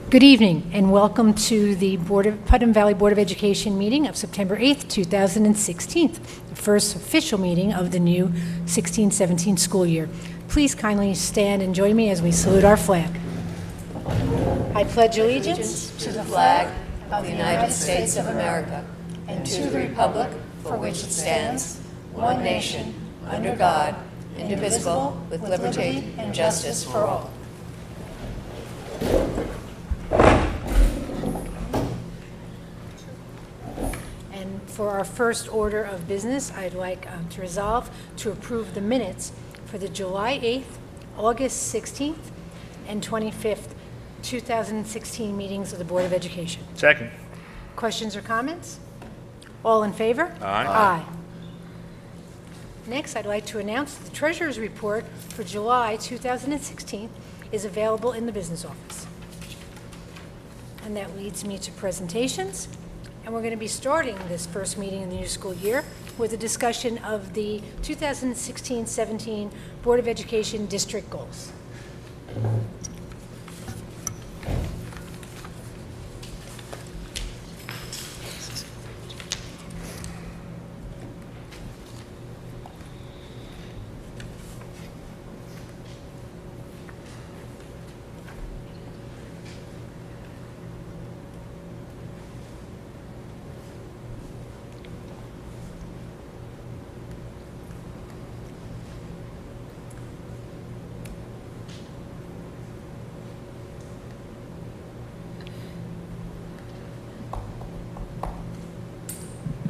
Good evening and welcome to the Putnam Valley Board of Education meeting of September 8th, 2016, the first official meeting of the new 16-17 school year. Please kindly stand and join me as we salute our flag. I pledge allegiance to the flag of the United States of America and to the republic for which it stands, one nation, under God, indivisible, with liberty and justice for all. And for our first order of business, I'd like to resolve to approve the minutes for the July 8th, August 16th, and 25th, 2016 meetings of the Board of Education. Second. Questions or comments? All in favor? Aye. Aye. Next, I'd like to announce that the Treasurer's Report for July 2016 is available in the business office. And that leads me to presentations. And we're going to be starting this first meeting in the new school year with a discussion of the 2016-17 Board of Education district goals.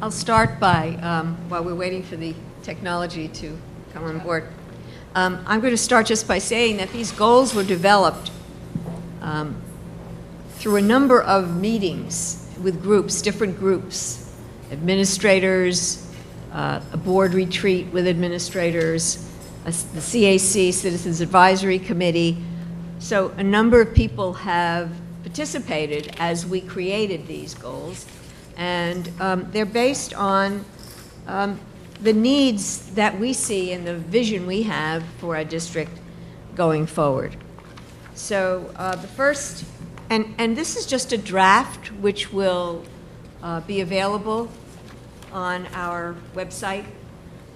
I'll start by, while we're waiting for the technology to come on board, I'm going to start just by saying that these goals were developed through a number of meetings with groups, different groups, administrators, a board retreat with administrators, the CAC, Citizens Advisory Committee. So a number of people have participated as we created these goals. And they're based on the needs that we see and the vision we have for our district going forward. So the first, and this is just a draft which will be available on our website,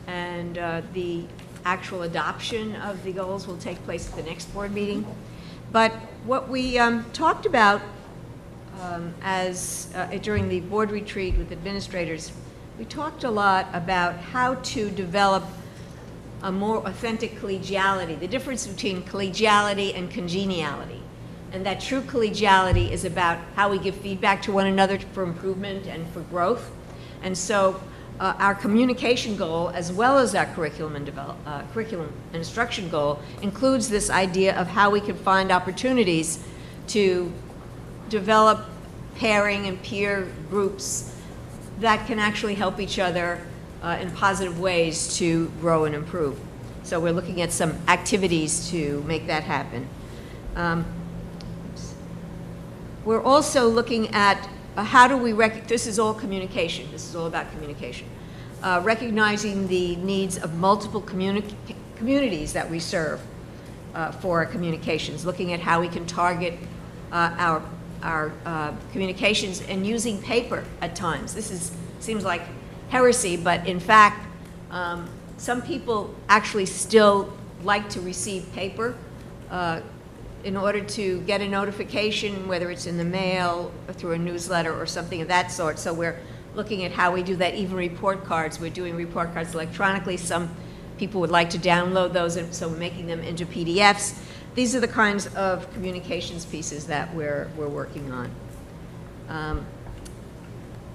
and the actual adoption of the goals will take place at the next board meeting. But what we talked about during the board retreat with administrators, we talked a lot about how to develop a more authentic collegiality, the difference between collegiality and congeniality. And that true collegiality is about how we give feedback to one another for improvement and for growth. And so our communication goal, as well as our curriculum and instruction goal, includes this idea of how we can find opportunities to develop pairing and peer groups that can actually help each other in positive ways to grow and improve. So we're looking at some activities to make that happen. We're also looking at how do we this is all communication. This is all about communication. Recognizing the needs of multiple communities that we serve for our communications. Looking at how we can target our communications and using paper at times. This seems like heresy, but in fact, some people actually still like to receive paper in order to get a notification, whether it's in the mail or through a newsletter or something of that sort. So we're looking at how we do that. Even report cards, we're doing report cards electronically. Some people would like to download those, and so we're making them into PDFs. These are the kinds of communications pieces that we're working on.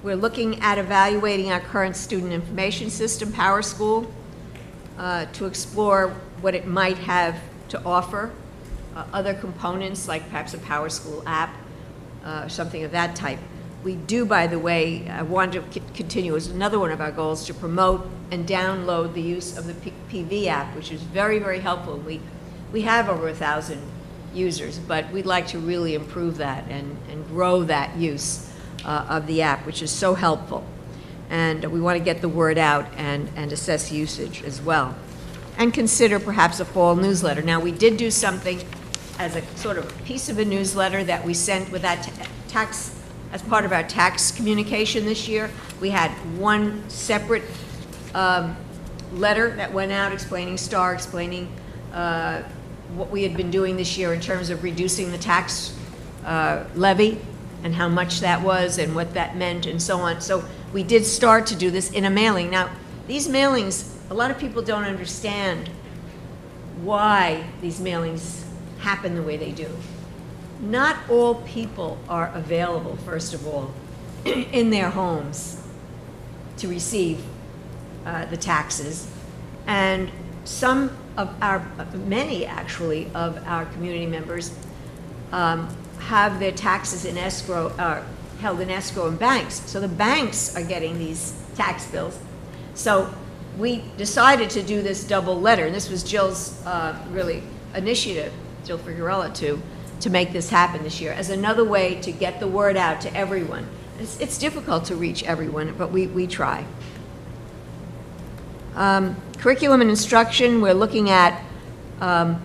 We're looking at evaluating our current student information system, PowerSchool, to explore what it might have to offer, other components like perhaps a PowerSchool app, something of that type. We do, by the way, I want to continue as another one of our goals to promote and download the use of the PV app, which is very, very helpful. We have over 1,000 users, but we'd like to really improve that and grow that use of the app, which is so helpful. And we want to get the word out and assess usage as well. And consider perhaps a fall newsletter. Now, we did do something as a sort of piece of a newsletter that we sent with that tax, as part of our tax communication this year. We had one separate letter that went out explaining what we had been doing this year in terms of reducing the tax levy and how much that was and what that meant and so on. So we did start to do this in a mailing. Now, these mailings, a lot of people don't understand why these mailings happen the way they do. Not all people are available, first of all, in their homes to receive the taxes. And some of many actually, of our community members have their taxes in escrow, held in escrow in banks. So the banks are getting these tax bills. So we decided to do this double letter, and this was Jill's really initiative, Jill Figueroa, to make this happen this year as another way to get the word out to everyone. It's difficult to reach everyone, but we try. Curriculum and instruction, we're looking at the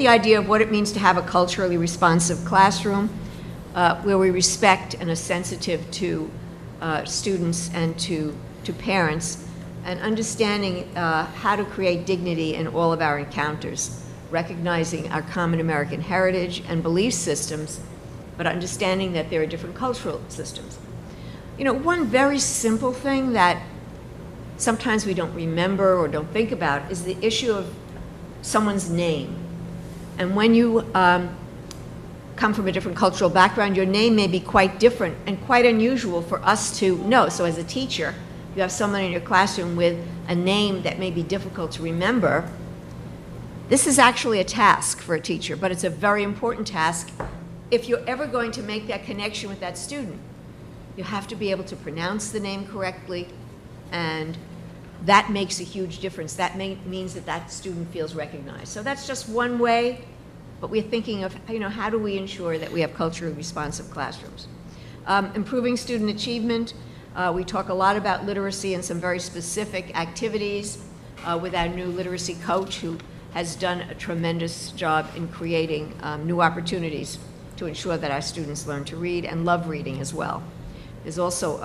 idea of what it means to have a culturally responsive classroom where we respect and are sensitive to students and to parents, and understanding how to create dignity in all of our encounters, recognizing our common American heritage and belief systems, but understanding that there are different cultural systems. You know, one very simple thing that sometimes we don't remember or don't think about is the issue of someone's name. And when you come from a different cultural background, your name may be quite different and quite unusual for us to know. So as a teacher, you have someone in your classroom with a name that may be difficult to remember. This is actually a task for a teacher, but it's a very important task. If you're ever going to make that connection with that student, you have to be able to pronounce the name correctly, and that makes a huge difference. That means that that student feels recognized. So that's just one way, but we're thinking of, how do we ensure that we have culturally responsive classrooms? Improving student achievement. We talk a lot about literacy and some very specific activities with our new literacy coach, who has done a tremendous job in creating new opportunities to ensure that our students learn to read and love reading as well. There's also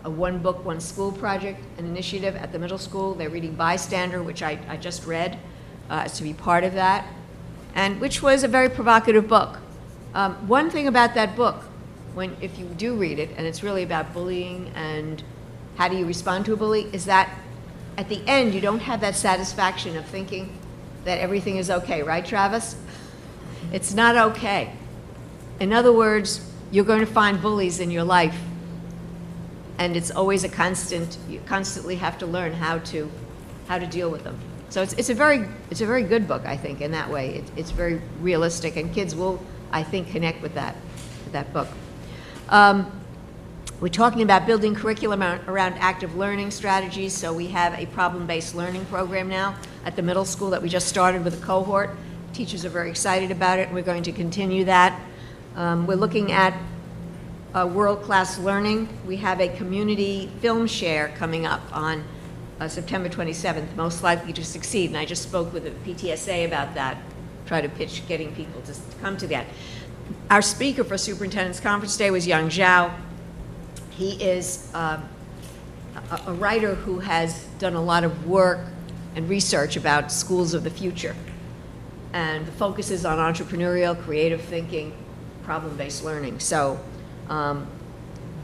a One Book, One School project, an initiative at the middle school. They're reading Bystander, which I just read, to be part of that, and which was a very provocative book. One thing about that book, if you do read it, and it's really about bullying and how do you respond to a bully, is that at the end you don't have that satisfaction of thinking that everything is okay, right, Travis? It's not okay. In other words, you're going to find bullies in your life, and it's always a constant. You constantly have to learn how to deal with them. So it's a very good book, I think, in that way. It's very realistic, and kids will, I think, connect with that book. We're talking about building curriculum around active learning strategies. So we have a problem-based learning program now at the middle school that we just started with a cohort. Teachers are very excited about it, and we're going to continue that. We're looking at world-class learning. We have a community film share coming up on September 27th, Most Likely to Succeed, and I just spoke with the PTSA about that, try to pitch getting people to come to that. Our speaker for Superintendent's Conference Day was Yang Zhao. He is a writer who has done a lot of work and research about schools of the future, and the focus is on entrepreneurial, creative thinking, problem-based learning. So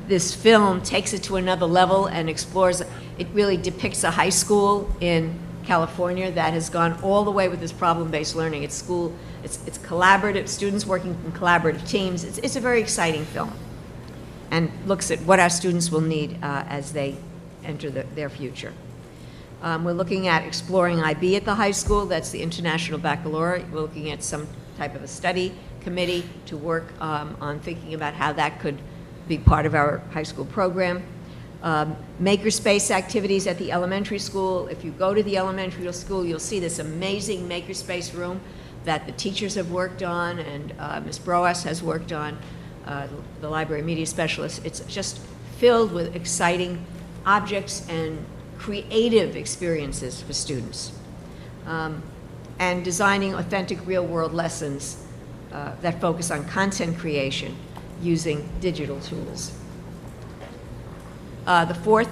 this film takes it to another level and explores, it really depicts a high school in California that has gone all the way with this problem-based learning. It's collaborative, students working in collaborative teams. It's a very exciting film, and looks at what our students will need as they enter their future. We're looking at exploring IB at the high school. That's the International Baccalaureate. We're looking at some type of a study committee to work on thinking about how that could be part of our high school program. Makerspace activities at the elementary school. If you go to the elementary school, you'll see this amazing makerspace room that the teachers have worked on, and Ms. Broas has worked on, the library media specialist. It's just filled with exciting objects and creative experiences for students. and designing authentic real-world lessons that focus on content creation using digital tools. The fourth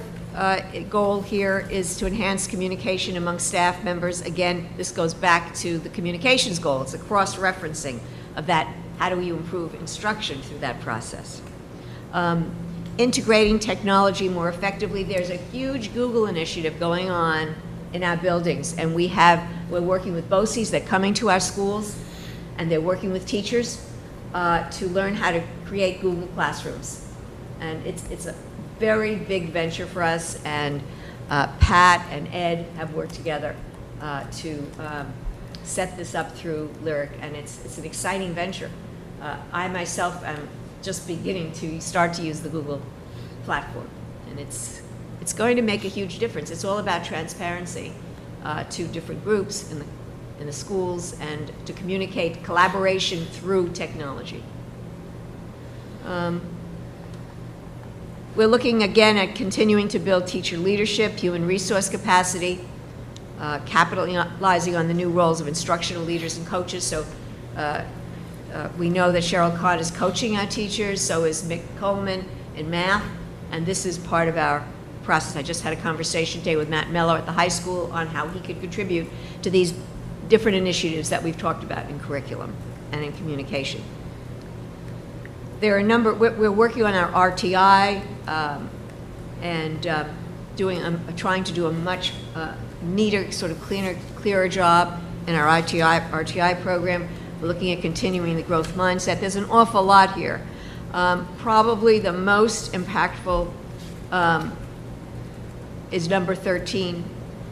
goal here is to enhance communication among staff members. Again, this goes back to the communications goal. It's a cross-referencing of that. How do you improve instruction through that process? Integrating technology more effectively. There's a huge Google initiative going on in our buildings, and we're working with BOCES. They're coming to our schools, and they're working with teachers to learn how to create Google Classrooms. And it's a very big venture for us, and Pat and Ed have worked together to set this up through Lyric, and it's an exciting venture. I myself am just beginning to start to use the Google platform, and it's going to make a huge difference. It's all about transparency to different groups in the schools and to communicate collaboration through technology. We're looking again at continuing to build teacher leadership, human resource capacity, capitalizing on the new roles of instructional leaders and coaches. So we know that Cheryl Kahn is coaching our teachers, so is Mick Coleman in math, and this is part of our process. I just had a conversation today with Matt Mello at the high school on how he could contribute to these different initiatives that we've talked about in curriculum and in communication. There are a number, we're working on our RTI and trying to do a much neater, sort of clearer job in our RTI program. We're looking at continuing the growth mindset. There's an awful lot here. Probably the most impactful is number 13,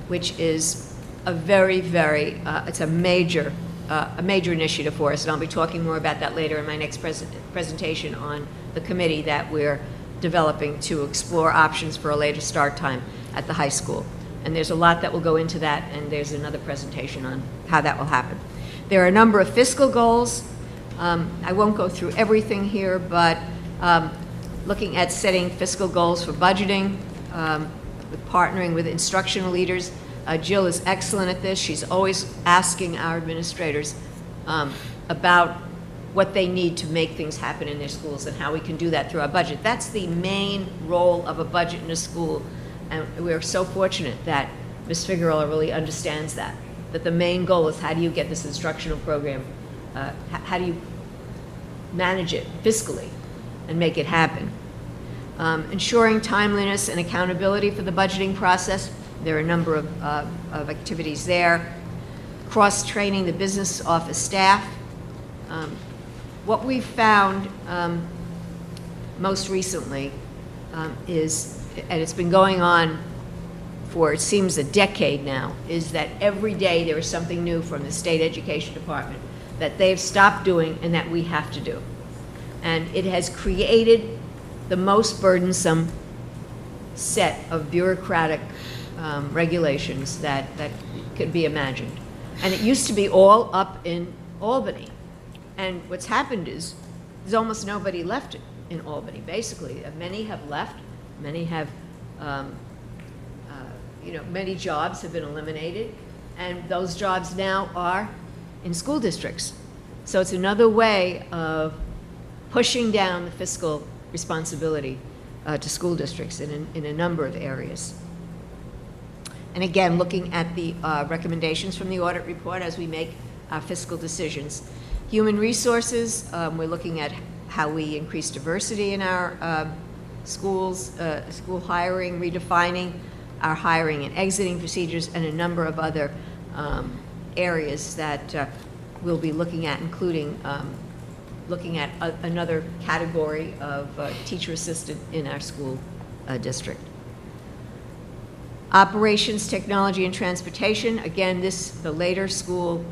which is a very, very, it's a major initiative for us, and I'll be talking more about that later in my next presentation on the committee that we're developing to explore options for a later start time at the high school. And there's a lot that will go into that, and there's another presentation on how that will happen. There are a number of fiscal goals. I won't go through everything here, but looking at setting fiscal goals for budgeting, with partnering with instructional leaders. Jill is excellent at this. She's always asking our administrators about what they need to make things happen in their schools and how we can do that through our budget. That's the main role of a budget in a school, and we're so fortunate that Ms. Figueroa really understands that the main goal is how do you get this instructional program, how do you manage it fiscally and make it happen. Ensuring timeliness and accountability for the budgeting process. There are a number of activities there. Cross-training the business office staff. What we've found most recently is, and it's been going on for, it seems, a decade now, is that every day there is something new from the State Education Department that they've stopped doing and that we have to do. And it has created the most burdensome set of bureaucratic regulations that could be imagined. And it used to be all up in Albany. And what's happened is there's almost nobody left in Albany, basically. Many have left. Many have, many jobs have been eliminated. And those jobs now are in school districts. So it's another way of pushing down the fiscal responsibility to school districts in a number of areas. And again, looking at the recommendations from the audit report as we make our fiscal decisions. Human resources, we're looking at how we increase diversity in our schools, school hiring, redefining our hiring and exiting procedures, and a number of other areas that we'll be looking at, including looking at another category of teacher assistant in our school district. Operations, technology, and transportation. Again, the later school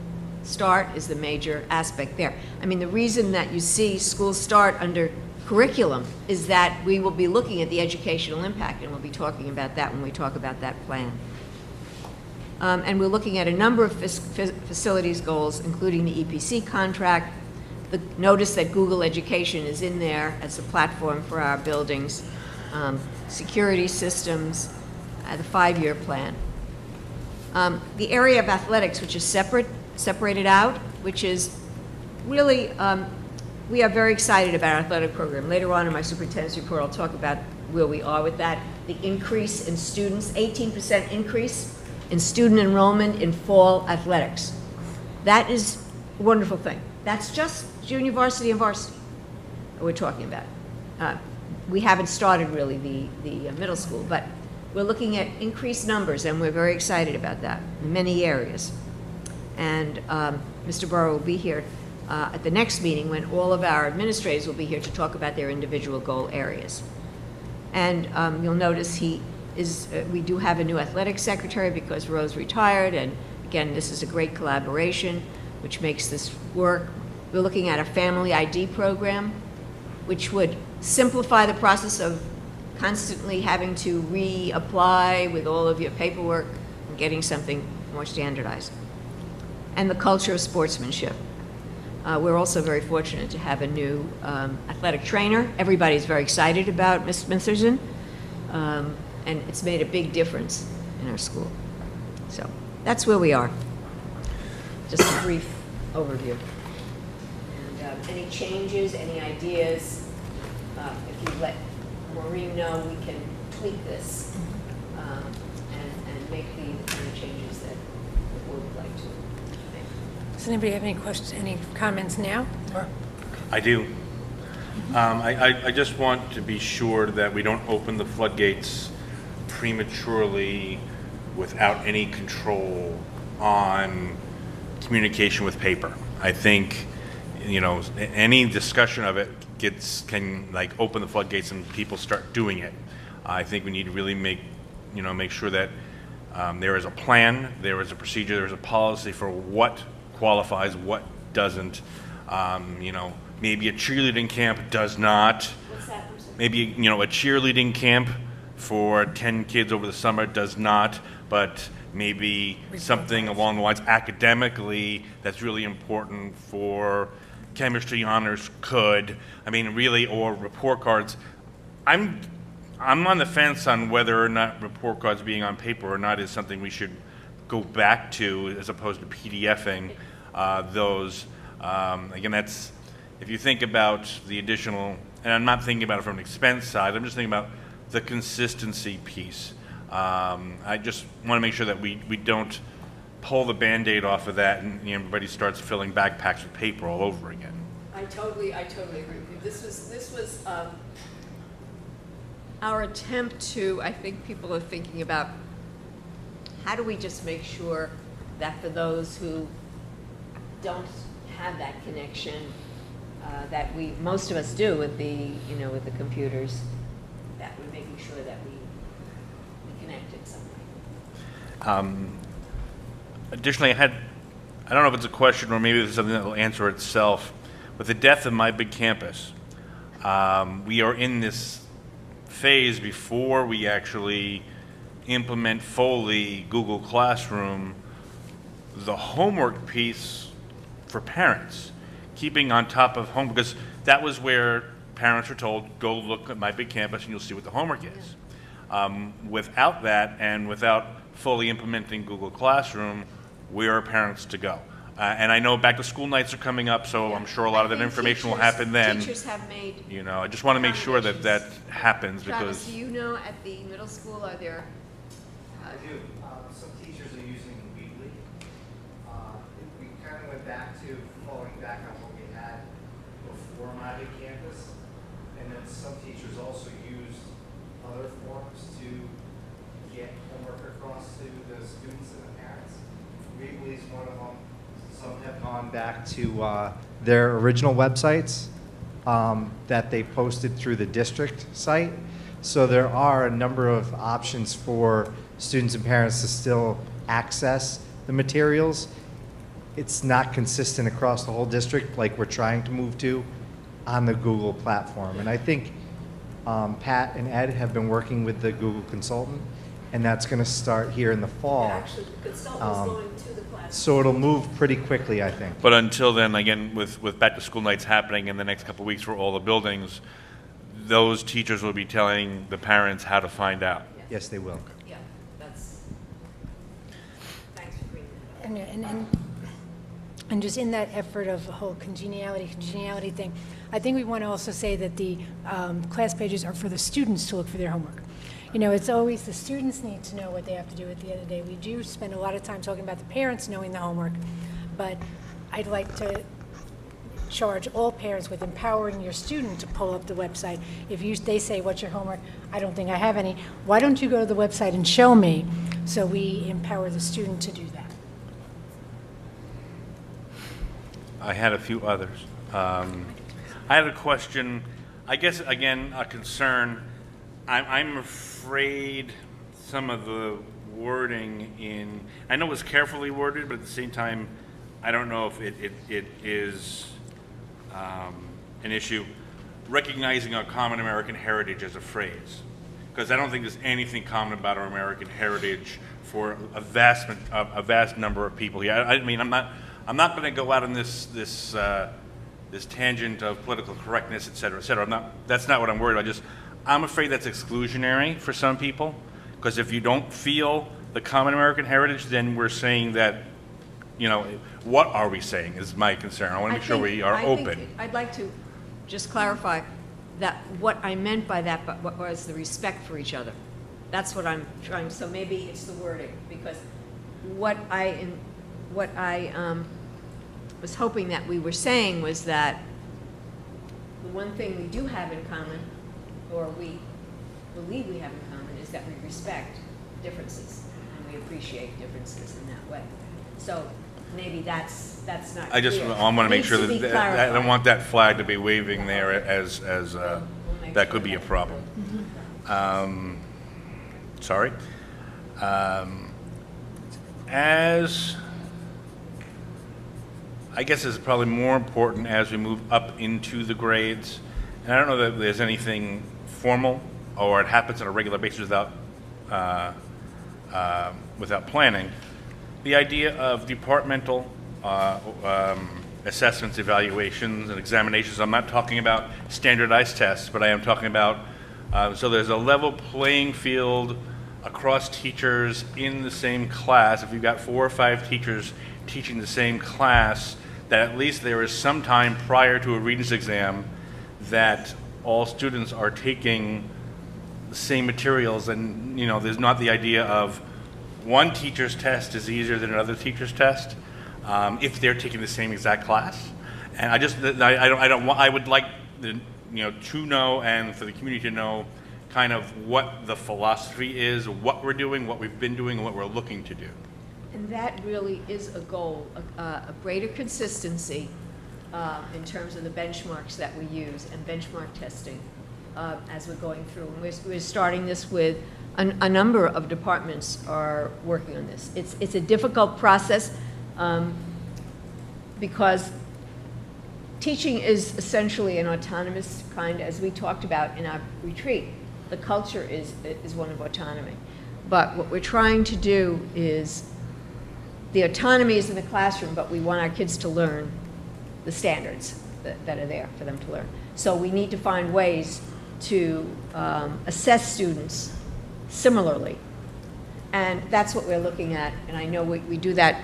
start is the major aspect there. I mean, the reason that you see school start under curriculum is that we will be looking at the educational impact, and we'll be talking about that when we talk about that plan. And we're looking at a number of facilities goals, including the EPC contract. The notice that Google Education is in there as a platform for our buildings, security systems, the 5-year plan. The area of athletics, which is separated out, which is really, we are very excited about our athletic program. Later on in my superintendent's report, I'll talk about where we are with that. The increase in students, 18% increase in student enrollment in fall athletics. That is a wonderful thing. That's just junior varsity and varsity we're talking about. We haven't started really the middle school, but we're looking at increased numbers, and we're very excited about that in many areas. And Mr. Burrow will be here at the next meeting when all of our administrators will be here to talk about their individual goal areas. And you'll notice we do have a new athletic secretary because Rose retired, and again, this is a great collaboration which makes this work. We're looking at a family ID program which would simplify the process of constantly having to reapply with all of your paperwork and getting something more standardized. And the culture of sportsmanship. We're also very fortunate to have a new athletic trainer. Everybody's very excited about Ms. Smitherson, and it's made a big difference in our school. So that's where we are. Just a brief overview. And any changes, any ideas, if you let Maureen know, we can tweak this and make the kind of changes that the board would like to make. Does anybody have any questions, any comments now? Or? I do. I just want to be sure that we don't open the floodgates prematurely without any control on communication with paper. I think, you know, any discussion of it can like open the floodgates and people start doing it. I think we need to really make sure that there is a plan, there is a procedure, there is a policy for what qualifies, what doesn't. Maybe a cheerleading camp does not. What's that? Maybe, a cheerleading camp for 10 kids over the summer does not, but maybe something along the lines academically that's really important for chemistry honors could. I mean, really, or report cards. I'm on the fence on whether or not report cards being on paper or not is something we should go back to as opposed to PDFing those. Again, that's, if you think about the additional, and I'm not thinking about it from an expense side, I'm just thinking about the consistency piece. I just want to make sure that we don't pull the Band-Aid off of that and everybody starts filling backpacks with paper all over again. I totally agree with you. This was our attempt to, I think people are thinking about, how do we just make sure that for those who don't have that connection, that most of us do with the computers, that we're making sure that we connect in some way. Additionally, I don't know if it's a question or maybe it's something that will answer itself. With the death of My Big Campus, we are in this phase before we actually implement fully Google Classroom, the homework piece for parents, keeping on top of home, because that was where parents were told, go look at My Big Campus and you'll see what the homework is. Without that and without fully implementing Google Classroom, where are parents to go? And I know back to school nights are coming up, so I'm sure a lot of that information will happen then. Teachers have made. I just want to make sure that that happens because. Travis, do you know at the middle school are there? I do. Some teachers are using Weebly. We kind of went back to falling back on what we had before My Big Campus, and then some teachers also used other forms to get homework across to the students and the parents. Weebly is one of them. Some have gone back to their original websites that they posted through the district site. So there are a number of options for students and parents to still access the materials. It's not consistent across the whole district like we're trying to move to on the Google platform. And I think Pat and Ed have been working with the Google consultant, and that's going to start here in the fall. Actually, the consultant's going to the class. So it'll move pretty quickly, I think. But until then, again, with back to school nights happening in the next couple of weeks for all the buildings, those teachers will be telling the parents how to find out. Yes, they will. Yeah, that's. and just in that effort of the whole congeniality thing, I think we want to also say that the class pages are for the students to look for their homework. You know, it's always the students need to know what they have to do at the end of the day. We do spend a lot of time talking about the parents knowing the homework, but I'd like to charge all parents with empowering your student to pull up the website. If they say, what's your homework? I don't think I have any. Why don't you go to the website and show me? So we empower the student to do that. I had a few others. I had a question, I guess, again, a concern. I'm afraid some of the wording I know it's carefully worded, but at the same time, I don't know if it is an issue. Recognizing our common American heritage as a phrase, because I don't think there's anything common about our American heritage for a vast number of people here. I mean, I'm not going to go out on this tangent of political correctness, et cetera, et cetera. That's not what I'm worried about. I'm afraid that's exclusionary for some people, because if you don't feel the common American heritage, then we're saying that, you know, what are we saying is my concern. I want to make sure we are open. I'd like to just clarify that what I meant by that was the respect for each other. That's what I'm trying, so maybe it's the wording, because what I was hoping that we were saying was that the one thing we do have in common, or we believe we have in common, is that we respect differences and we appreciate differences in that way. So maybe that's not I just clear. want to make Needs sure to be that I don't clarified. want that flag to be waving there as that could be a problem. Sorry. As I guess is probably more important as we move up into the grades, and I don't know that there's anything formal or it happens on a regular basis without planning. The idea of departmental assessments, evaluations, and examinations. I'm not talking about standardized tests, but I am talking about, so there's a level playing field across teachers in the same class. If you've got 4 or 5 teachers teaching the same class, that at least there is some time prior to a Regents exam that all students are taking the same materials, and you know, there's not the idea of one teacher's test is easier than another teacher's test if they're taking the same exact class. And I would like to know, and for the community to know, kind of what the philosophy is, what we're doing, what we've been doing, and what we're looking to do. And that really is a goal, a greater consistency in terms of the benchmarks that we use and benchmark testing as we're going through. And we're starting this with a number of departments are working on this. It's a difficult process because teaching is essentially an autonomous kind, as we talked about in our retreat. The culture is one of autonomy. But what we're trying to do is, the autonomy is in the classroom, but we want our kids to learn the standards that are there for them to learn. So we need to find ways to assess students similarly. And that's what we're looking at. And I know we do that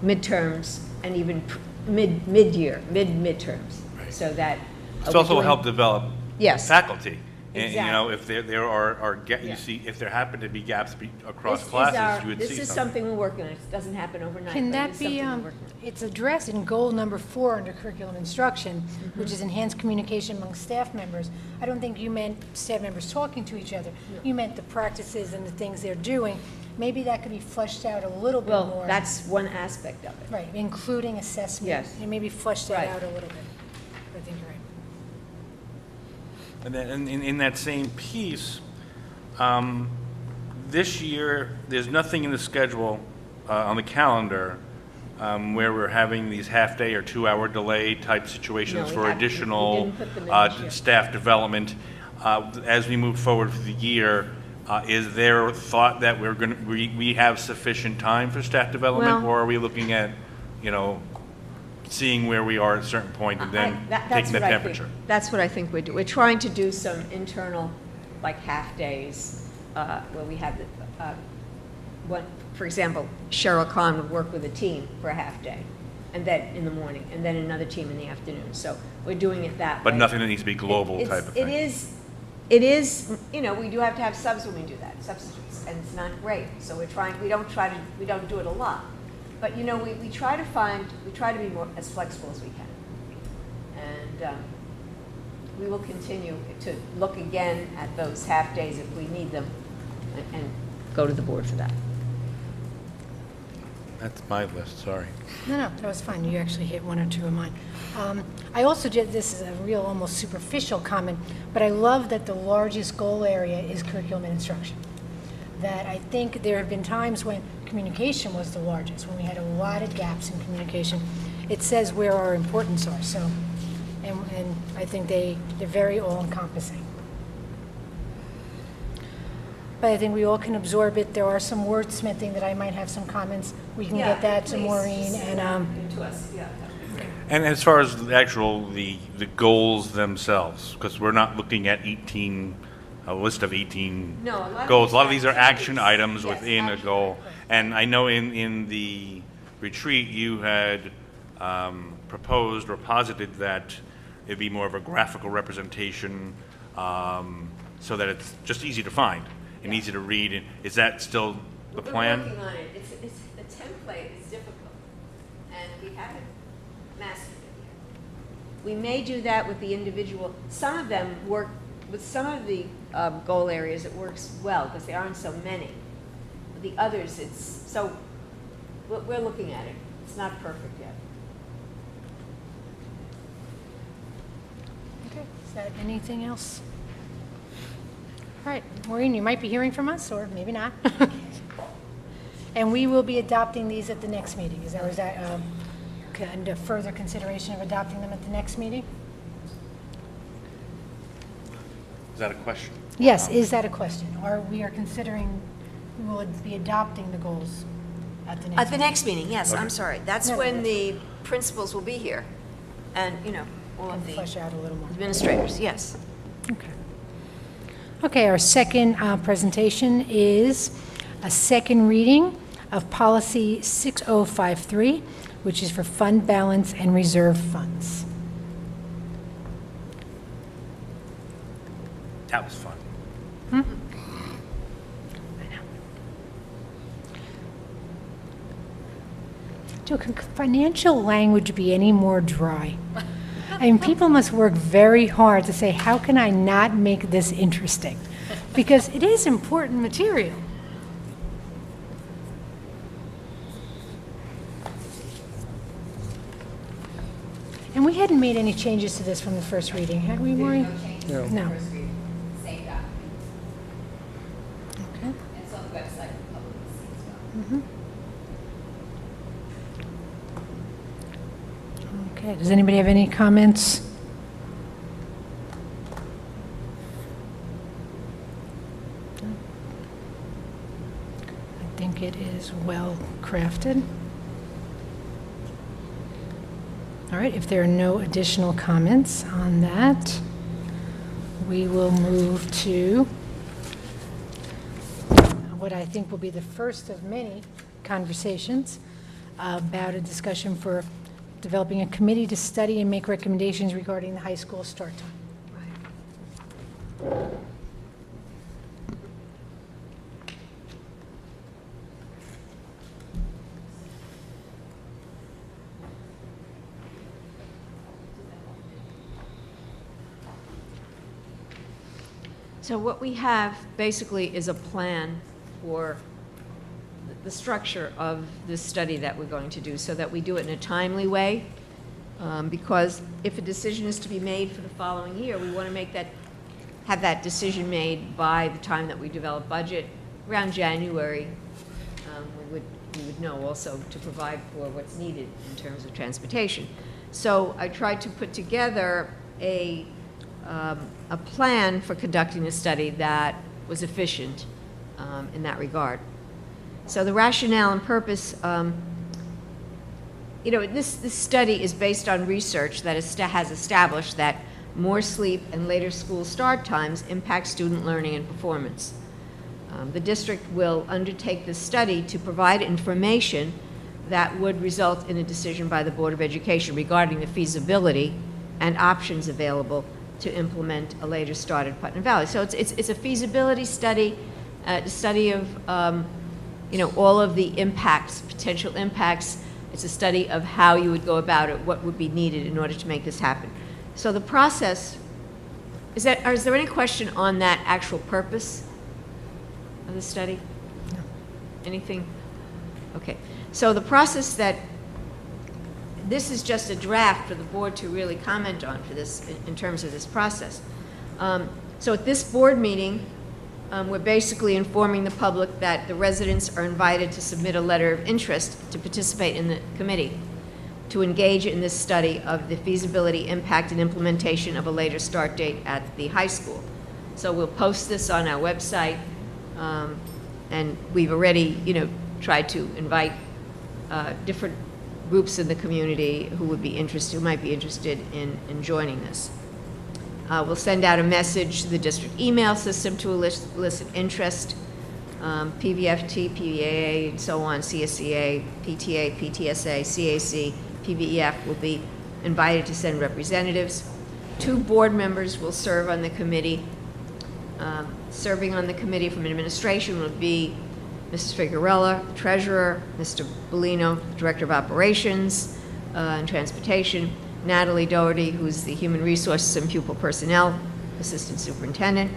midterms and even midterms. Right. So that It's also help develop Yes. faculty. And, Exactly. you know, if there are you see, if there happen to be gaps across classes, you would see This is something we're working on. It doesn't happen overnight. Can but that it's be, something we're working on. it's addressed in goal number 4 under curriculum instruction, which is enhanced communication among staff members. I don't think you meant staff members talking to each other. You meant the practices and the things they're doing. Maybe that could be fleshed out a little bit more. Well, that's one aspect of it. Right, including assessment. Yes. And maybe flesh that Right. out a little bit. I think you're right. And then in that same piece, this year, there's nothing in the schedule on the calendar where we're having these half-day or 2-hour delay type situations No, for we additional didn't put them in this year. staff development. As we move forward for the year, is there thought that we have sufficient time for staff development, Well- or are we looking at, seeing where we are at a certain point and then That's taking the what I think. temperature? That's what I think we're doing. We're trying to do some internal, like half-days, where we have for example, Cheryl Kahn would work with a team for a half day, and then in the morning, and then another team in the afternoon. So we're doing it that way. But nothing that needs to be global It's- type of thing. It is, you know, we do have to have subs when we do that, substitutes, and it's not great. So we don't do it a lot. But, you know, we try to be more, as flexible as we can. And we will continue to look again at those half days if we need them and go to the board for that. That's my list, sorry. No, that was fine. You actually hit one or two of mine. I also did, this is a real almost superficial comment, but I love that the largest goal area is curriculum and instruction. That I think there have been times when communication was the largest, when we had a lot of gaps in communication. It says where our importance are, so, and I think they're very all-encompassing. But I think we all can absorb it. There are some wordsmithing that I might have some comments. We can get that to Maureen and, To us, yeah. And as far as the goals themselves, because we're not looking at a list of 18 No, a lot of goals. these A lot of these are action activities. items Yes, within a action goal. items. And I know in the retreat, you had proposed or posited that it'd be more of a graphical representation, so that it's just easy to find and easy to read. Is that still the plan? We're working on it. It's, the template is difficult, and we haven't mastered it yet. We may do that with the individual. Some of them work, with some of the goal areas, it works well, because there aren't so many. With the others, we're looking at it. It's not perfect yet. okay, is that anything else? All right, Maureen, you might be hearing from us, or maybe not. And we will be adopting these at the next meeting. Is that under further consideration of adopting them at the next meeting? Is that a question? Yes, is that a question? Or we are considering, we will be adopting the goals at the next At the next meeting, yes, I'm Okay. sorry. That's No, when that's- the principals will be here, and, you know, all Can of the flesh out a little more. administrators, yes. Okay. Okay, our second presentation is a second reading of Policy 6053, which is for fund balance and reserve funds. That was fun. Joe, can financial language be any more dry? I mean, people must work very hard to say, how can I not make this interesting? Because it is important material. And we hadn't made any changes to this from the first reading, had we, Maureen? No changes from the No. first reading, same document. Okay. And it's on the website for public to see as well. Okay, does anybody have any comments? I think it is well crafted. All right, if there are no additional comments on that, we will move to what I think will be the first of many conversations about a discussion for developing a committee to study and make recommendations regarding the high school start time. So what we have basically is a plan for the structure of this study that we're going to do, so that we do it in a timely way. Because if a decision is to be made for the following year, we want to have that decision made by the time that we develop budget, around January. We would know also to provide for what's needed in terms of transportation. So I tried to put together a plan for conducting a study that was efficient in that regard. So the rationale and purpose, this study is based on research that has established that more sleep and later school start times impact student learning and performance. The district will undertake this study to provide information that would result in a decision by the Board of Education regarding the feasibility and options available to implement a later start at Putnam Valley. So it's a feasibility study, a study of all of the impacts, potential impacts. It's a study of how you would go about it, what would be needed in order to make this happen. So the process, is there any question on that actual purpose of the study? No. Anything? Okay. So the process this is just a draft for the board to really comment on for this, in terms of this process. So at this board meeting, we're basically informing the public that the residents are invited to submit a letter of interest to participate in the committee, to engage in this study of the feasibility, impact, and implementation of a later start date at the high school. So we'll post this on our website, and we've already, tried to invite different groups in the community who might be interested in joining this. We'll send out a message to the district email system to elicit interest. PVFT, PVAA, and so on, CSCA, PTA, PTSA, CAC, PVEF will be invited to send representatives. 2 board members will serve on the committee. Serving on the committee from administration will be Mrs. Figuerella, Treasurer, Mr. Bellino, Director of Operations and Transportation, Natalie Doherty, who's the Human Resources and Pupil Personnel Assistant Superintendent,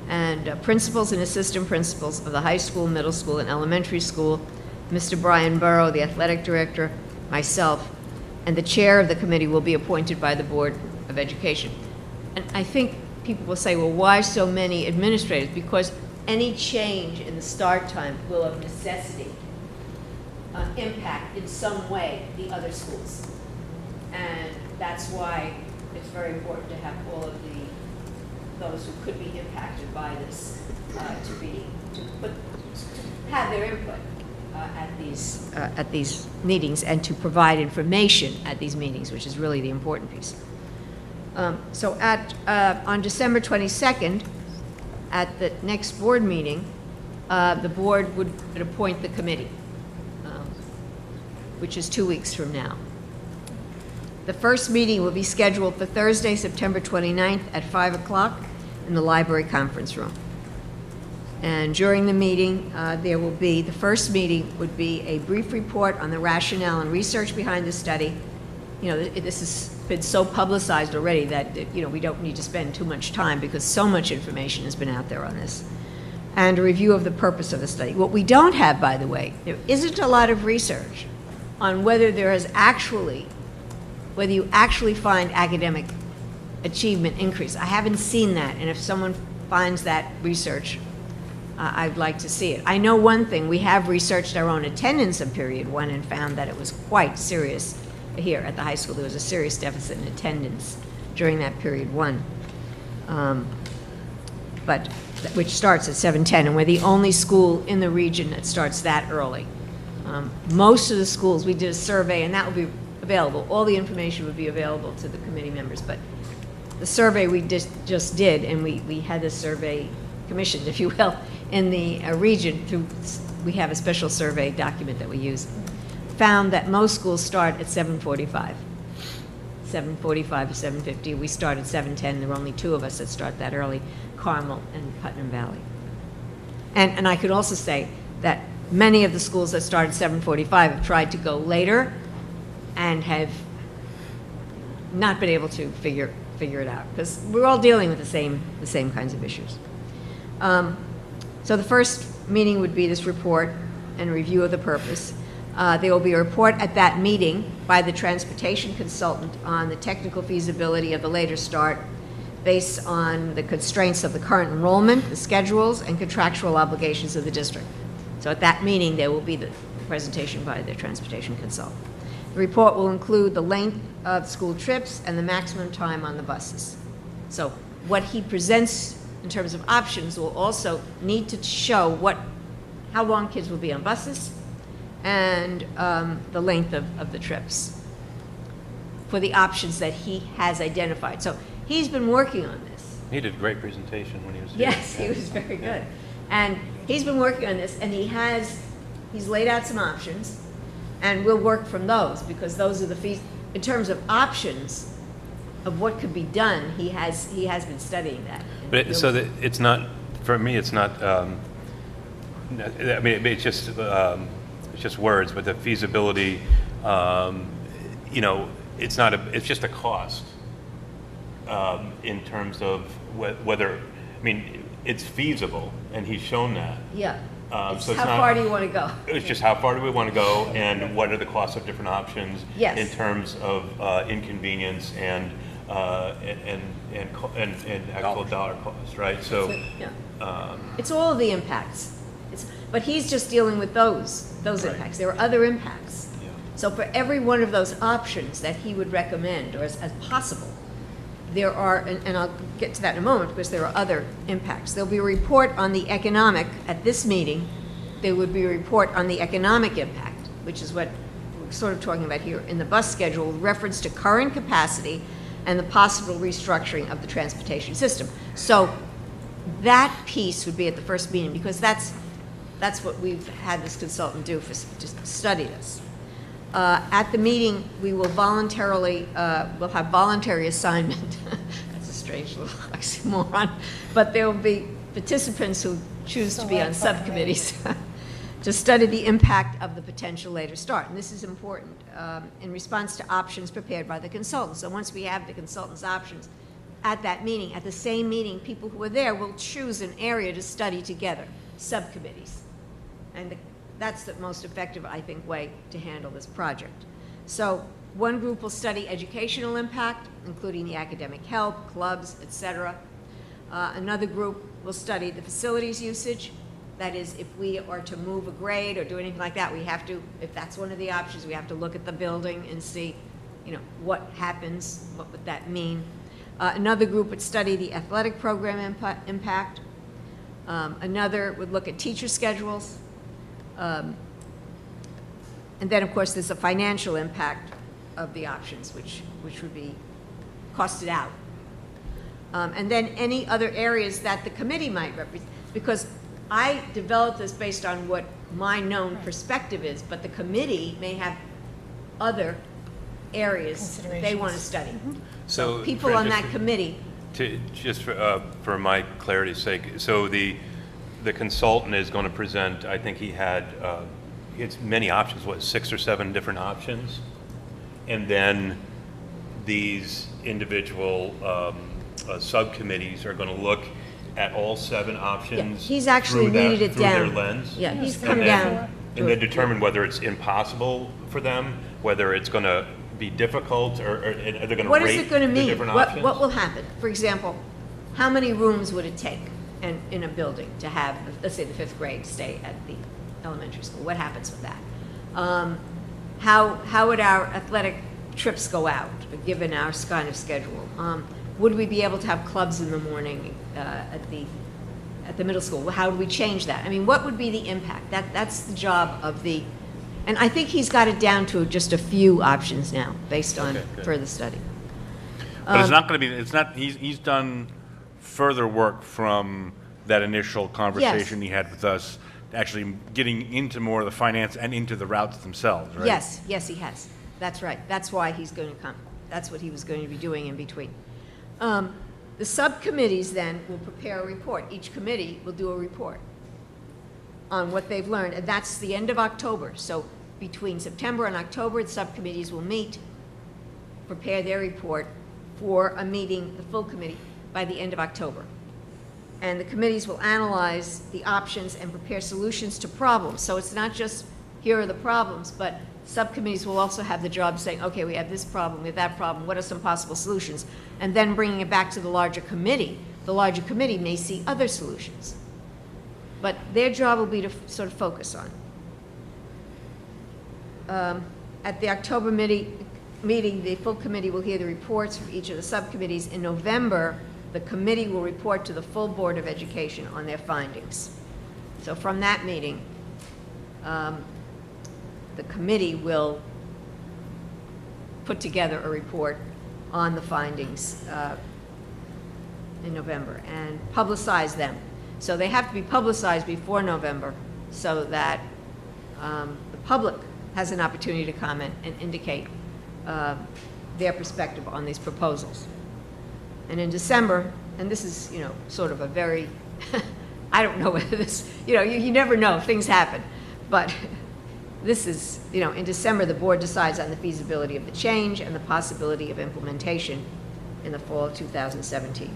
and principals and assistant principals of the high school, middle school, and elementary school, Mr. Brian Burrow, the Athletic Director, myself, and the chair of the committee will be appointed by the Board of Education. And I think people will say, well, why so many administrators? Because any change in the start time will of necessity impact in some way the other schools. And that's why it's very important to have all of those who could be impacted by this to have their input at these meetings, and to provide information at these meetings, which is really the important piece. So on December 22nd, at the next board meeting, the board would appoint the committee, which is 2 weeks from now. The first meeting will be scheduled for Thursday, September 29th at 5 o'clock in the library conference room. And during the meeting, the first meeting would be a brief report on the rationale and research behind the study. This has been so publicized already that, we don't need to spend too much time because so much information has been out there on this. And a review of the purpose of the study. What we don't have, by the way, there isn't a lot of research on whether you actually find academic achievement increase. I haven't seen that, and if someone finds that research, I'd like to see it. I know one thing, we have researched our own attendance in period 1 and found that it was quite serious here at the high school. There was a serious deficit in attendance during that period 1, which starts at 7:10, and we're the only school in the region that starts that early. Most of the schools, we did a survey, and that will be available. All the information would be available to the committee members, but the survey we just did, and we had the survey commissioned, if you will, in the region we have a special survey document that we use, found that most schools start at 7:45. 7:45 to 7:50. We start at 7:10. There are only 2 of us that start that early, Carmel and Putnam Valley. And I could also say that many of the schools that start at 7:45 have tried to go later and have not been able to figure it out, because we're all dealing with the same kinds of issues. So the first meeting would be this report and review of the purpose. There will be a report at that meeting by the transportation consultant on the technical feasibility of the later start based on the constraints of the current enrollment, the schedules, and contractual obligations of the district. So at that meeting, there will be the presentation by the transportation consultant. The report will include the length of school trips and the maximum time on the buses. So what he presents in terms of options will also need to show how long kids will be on buses and the length of the trips for the options that he has identified. So he's been working on this. He did a great presentation when he was here. Yes, he was very good. And He's been working on this, and he's laid out some options, and we'll work from those, because those are the fees. In terms of options of what could be done, he has been studying that. But so that it's not, for me, it's not, I mean, it's just words, but the feasibility, you know, it's not it's just a cost in terms of whether, I mean, it's feasible, and he's shown that. Yeah. So it's how not- far do you want to go? It's just how far do we want to go, and what are the costs of different options Yes. in terms of inconvenience and actual dollar cost, right? So, Yeah. It's all of the impacts. But he's just dealing with those impacts. There are other impacts. yeah. So for every one of those options that he would recommend, or as possible, there are, and I'll get to that in a moment, because there are other impacts. There'll be a report on the economic, at this meeting, there would be a report on the economic impact, which is what we're sort of talking about here in the bus schedule, with reference to current capacity and the possible restructuring of the transportation system. So that piece would be at the first meeting, because that's what we've had this consultant do to study this. At the meeting, we will voluntarily, we'll have voluntary assignment. That's a strange little oxymoron. But there will be participants who choose to be on subcommittees to study the impact of the potential later start. And this is important in response to options prepared by the consultant. So once we have the consultant's options at that meeting, at the same meeting, people who are there will choose an area to study together, subcommittees. And that's the most effective, I think, way to handle this project. So one group will study educational impact, including the academic help, clubs, etc. Another group will study the facilities usage. That is, if we are to move a grade or do anything like that, we have to, if that's one of the options, we have to look at the building and see, you know, what happens, what would that mean. Another group would study the athletic program impact. Another would look at teacher schedules. And then, of course, there's a financial impact of the options, which would be costed out. And then any other areas that the committee might represent, because I developed this based on what my known perspective is, but the committee may have other areas that they want to study. So People Fran, on just that committee. Just for my clarity's sake, so the consultant is going to present, I think he had it's many options, what, 6 or 7 different options? And then these individual subcommittees are going to look at all 7 options. He's actually needed it through down. their lens. Yeah, he's And come then- down. And then determine whether it's impossible for them, whether it's going to be difficult, or are they going to What rate is it going to the mean? different What options? will happen? For example, how many rooms would it take in a building to have, let's say, the 5th grade stay at the elementary school? What happens with that? How would our athletic trips go out, given our kind of schedule? Would we be able to have clubs in the morning at the middle school? How would we change that? I mean, what would be the impact? That's the job of the, and I think he's got it down to just a few options now, based on Okay, good. further study. But it's not going to be, it's not, he's done further work from that initial conversation he had with us, actually getting into more of the finance and into the routes themselves, right? Yes, yes, he has. That's right. That's why he's going to come. That's what he was going to be doing in between. The subcommittees then will prepare a report. Each committee will do a report on what they've learned, and that's the end of October. So between September and October, the subcommittees will meet, prepare their report for a meeting, the full committee, by the end of October. And the committees will analyze the options and prepare solutions to problems. So it's not just, here are the problems, but subcommittees will also have the job of saying, okay, we have this problem, we have that problem, what are some possible solutions? And then bringing it back to the larger committee. The larger committee may see other solutions. But their job will be to sort of focus on. At the October meeting, the full committee will hear the reports from each of the subcommittees. In November, the committee will report to the full Board of Education on their findings. So from that meeting, the committee will put together a report on the findings in November and publicize them. So they have to be publicized before November so that the public has an opportunity to comment and indicate their perspective on these proposals. And in December, and this is, sort of a very, I don't know whether this, you never know, things happen. But this is, in December, the board decides on the feasibility of the change and the possibility of implementation in the fall of 2017.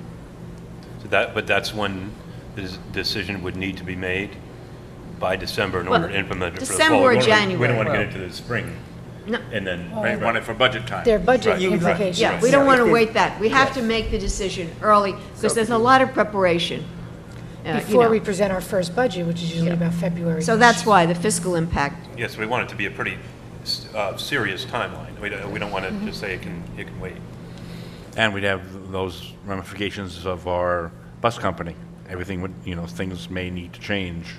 So but that's when this decision would need to be made by December in order to implement it for the fall. December or We don't wanna- January. We don't want to get into the spring. No. And then. Right, want it for budget time. Their budget Right. implications. Yeah, we don't want to wait that. We have to make the decision early, because there's a lot of preparation. Before we present our first budget, which is usually about February. So that's why the fiscal impact, Yes, we want it to be a pretty serious timeline. We don't want to just say it can wait. And we'd have those ramifications of our bus company. Everything would, things may need to change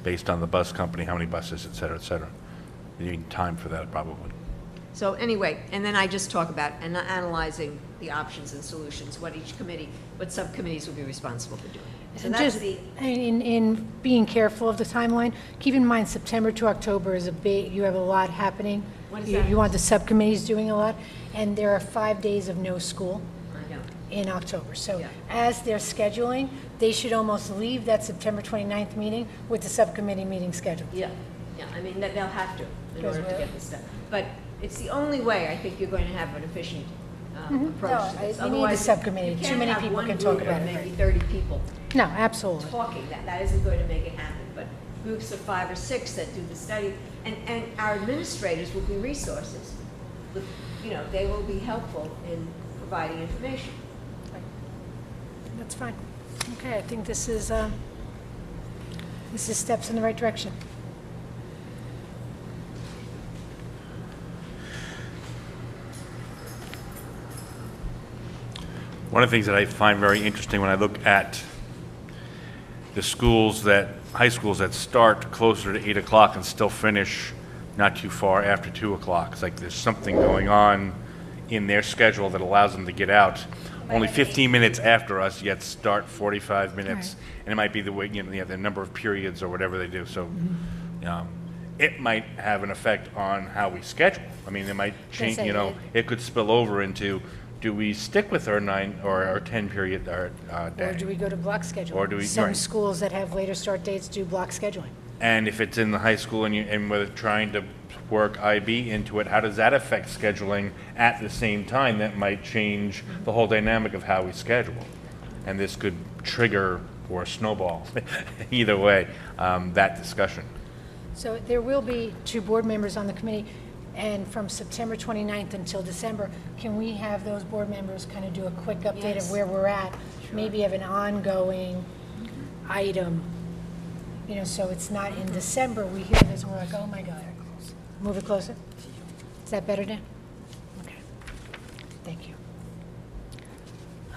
based on the bus company, how many buses, et cetera, et cetera. You need time for that, probably. so anyway, and then I just talk about analyzing the options and solutions, what subcommittees will be responsible for doing. So And that's just the, in being careful of the timeline, keep in mind September to October is you have a lot happening. What is You- that? You want the subcommittees doing a lot, and there are 5 days of no school I know. in October. So Yeah. as they're scheduling, they should almost leave that September 29th meeting with the subcommittee meeting scheduled. Yeah, I mean, they'll have to in Because order to we're- get this done. But it's the only way I think you're going to have an efficient approach to this. No, we need the Otherwise, subcommittee. you Too can't many have people one can talk group about of it, maybe right. 30 people No, absolutely. talking. That isn't going to make it happen. But groups of 5 or 6 that do the study, and our administrators will be resources. They will be helpful in providing information. That's fine. Okay, I think this is steps in the right direction. One of the things that I find very interesting when I look at the high schools that start closer to 8 o'clock and still finish not too far after 2 o'clock, it's like there's something going on in their schedule that allows them to get out only 15 minutes after us, yet start 45 minutes. And it might be the way, the number of periods or whatever they do. So it might have an effect on how we schedule. I mean, it might change, say it. it could spill over into, do we stick with our 9 or our 10 period day? Or do we go to block scheduling? Or do we- Some right. schools that have later start dates do block scheduling. And if it's in the high school and we're trying to work IB into it, how does that affect scheduling at the same time? That might change the whole dynamic of how we schedule. And this could trigger or snowball, either way, that discussion. So there will be 2 board members on the committee, and from September 29th until December, can we have those board members kind of do a quick update Yes. of where we're at? Maybe have an ongoing item, so it's not in December, we hear this and we're like, oh my God. Move it closer. Is that better, Dan? Okay. Thank you.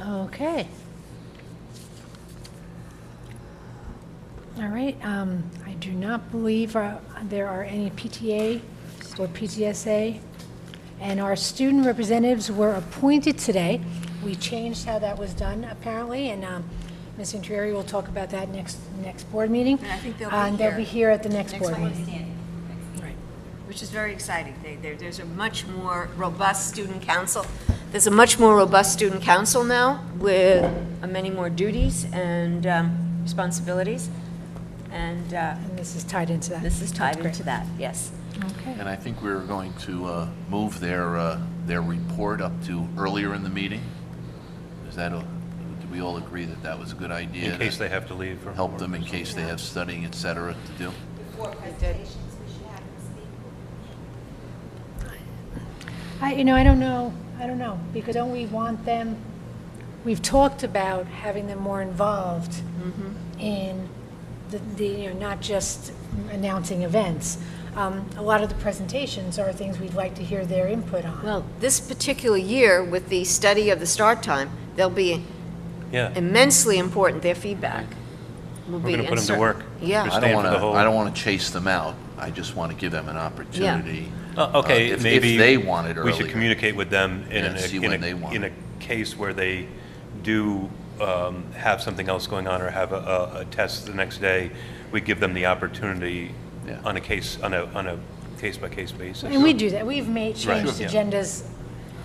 Okay. All right, I do not believe there are any PTA or PTSA, and our student representatives were appointed today. We changed how that was done, apparently, and Ms. Intrieri will talk about that next board meeting. And I think they'll be And they'll be here. here at the next board meeting. Standing. Right. Which is very exciting. There's a much more robust student council. There's a much more robust student council now with many more duties and responsibilities. And And this is tied into that. this is tied That's great. into that, yes. Okay. And I think we're going to move their report up to earlier in the meeting. Do we all agree that that was a good idea? In case they have to leave. for- Help them in case they have studying, et cetera, to do? Before presentations, we should have them speak. I don't know, because don't we want them, we've talked about having them more involved in not just announcing events. A lot of the presentations are things we'd like to hear their input on. Well, this particular year, with the study of the start time, they'll be Yeah. immensely important, their feedback will be. We're going to put them to and work. Yeah. Just I stand don't for the whole- want to chase them out. I just want to give them an opportunity. Okay, if maybe. they want it We should earlier. communicate with them And see when they want in a it. case where they do have something else going on or have a test the next day, we give them the opportunity Yeah. on a case-by-case basis. And we do that. We've made changed Yeah. agendas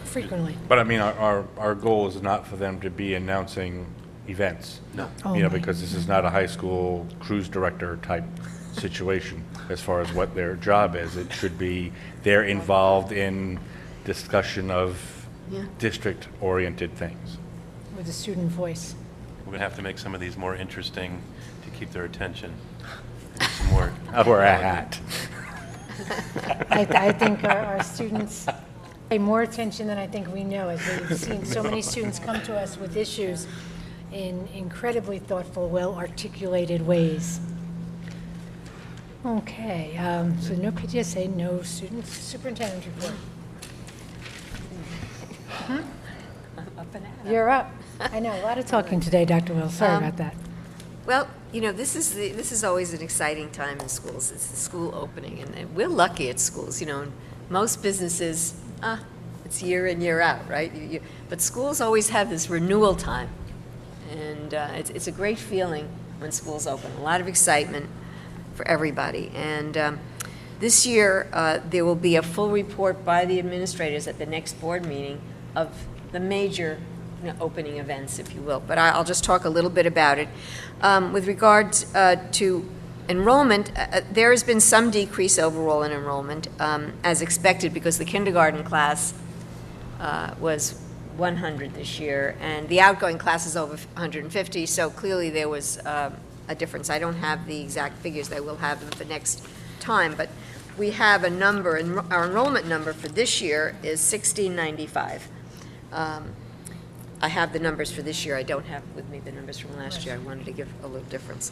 frequently. But I mean, our goal is not for them to be announcing events. No. Oh, You know, my. because this is not a high school cruise director type situation as far as what their job is. It should be, they're involved in discussion of Yeah. district-oriented things. With a student voice. We're going to have to make some of these more interesting to keep their attention. Some more. Or a hat. I think our students pay more attention than I think we know, as we've seen so many students come to us with issues in incredibly thoughtful, well-articulated ways. Okay, so no PTSA, no student superintendent report. You're up. I know, a lot of talking today, Dr. Wells. Sorry about that. Well, you know, this is always an exciting time in schools. It's the school opening, and we're lucky at schools. You know, in most businesses, it's year in, year out, right? But schools always have this renewal time, and it's a great feeling when schools open. A lot of excitement for everybody, and this year there will be a full report by the administrators at the next board meeting of the major opening events, if you will. But I'll just talk a little bit about it. With regard to enrollment, there has been some decrease overall in enrollment, as expected, because the kindergarten class was 100 this year, and the outgoing class is over 150, so clearly there was a difference. I don't have the exact figures. I will have them for next time, but we have a number, and our enrollment number for this year is 1695. I have the numbers for this year. I don't have with me the numbers from last year. I wanted to give a little difference.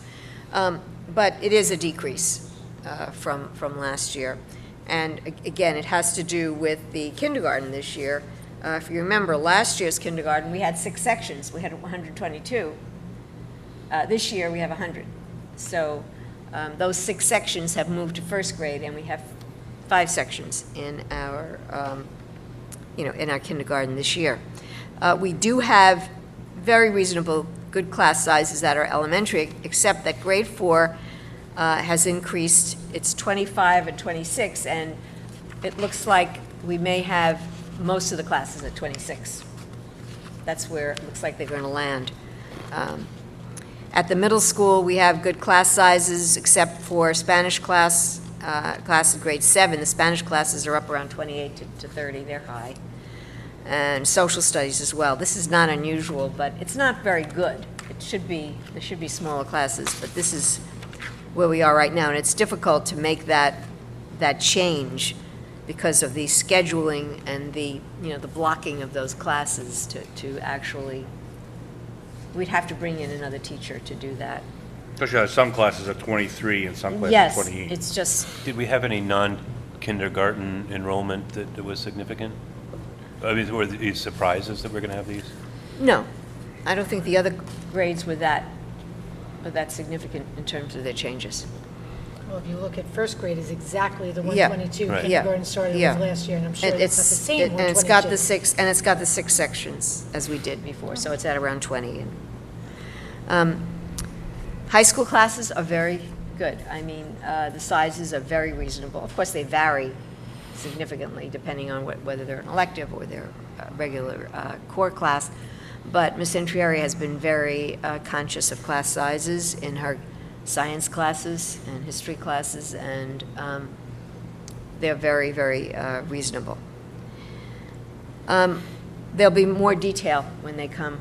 But it is a decrease from last year. And again, it has to do with the kindergarten this year. If you remember, last year's kindergarten, we had 6 sections. We had 122. This year, we have 100. So those 6 sections have moved to first grade, and we have 5 sections in our, in our kindergarten this year. We do have very reasonable, good class sizes at our elementary, except that grade 4 has increased. It's 25 and 26, and it looks like we may have most of the classes at 26. That's where it looks like they're going to land. At the middle school, we have good class sizes, except for Spanish class in grade 7. The Spanish classes are up around 28 to 30. They're high. And social studies as well. This is not unusual, but it's not very good. There should be smaller classes, but this is where we are right now, and it's difficult to make that change because of the scheduling and the blocking of those classes to actually, we'd have to bring in another teacher to do that. Especially some classes are 23 and some classes Yes, 28. it's just, Did we have any non-kindergarten enrollment that was significant? I mean, were these surprises that we're going to have these? no. I don't think the other grades were that significant in terms of their changes. Well, if you look at first grade, is exactly the Yeah. 122 Right. kindergarten started Yeah. with last year, and I'm sure And it's not the same and 122. it's got the 6 sections as we did before, so it's at around 20. High school classes are very good. I mean, the sizes are very reasonable. Of course, they vary significantly depending on whether they're an elective or they're a regular core class. But Ms. Intrieri has been very conscious of class sizes in her science classes and history classes, and they're very, very reasonable. There'll be more detail when they come,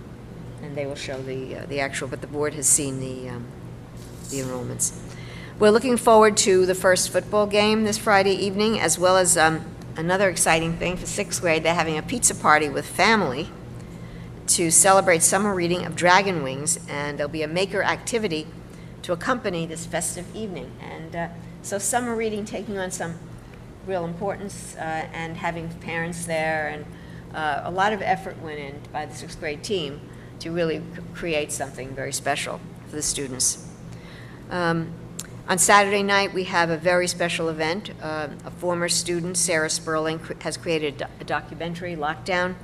and they will show the actual, but the board has seen the enrollments. We're looking forward to the first football game this Friday evening, as well as another exciting thing for 6th grade. They're having a pizza party with family to celebrate summer reading of Dragon Wings, and there'll be a maker activity to accompany this festive evening. And so summer reading taking on some real importance, and having parents there, and a lot of effort went in by the 6th grade team to really create something very special for the students. On Saturday night, we have a very special event. A former student, Sarah Sperling, has created a documentary, Lockdown,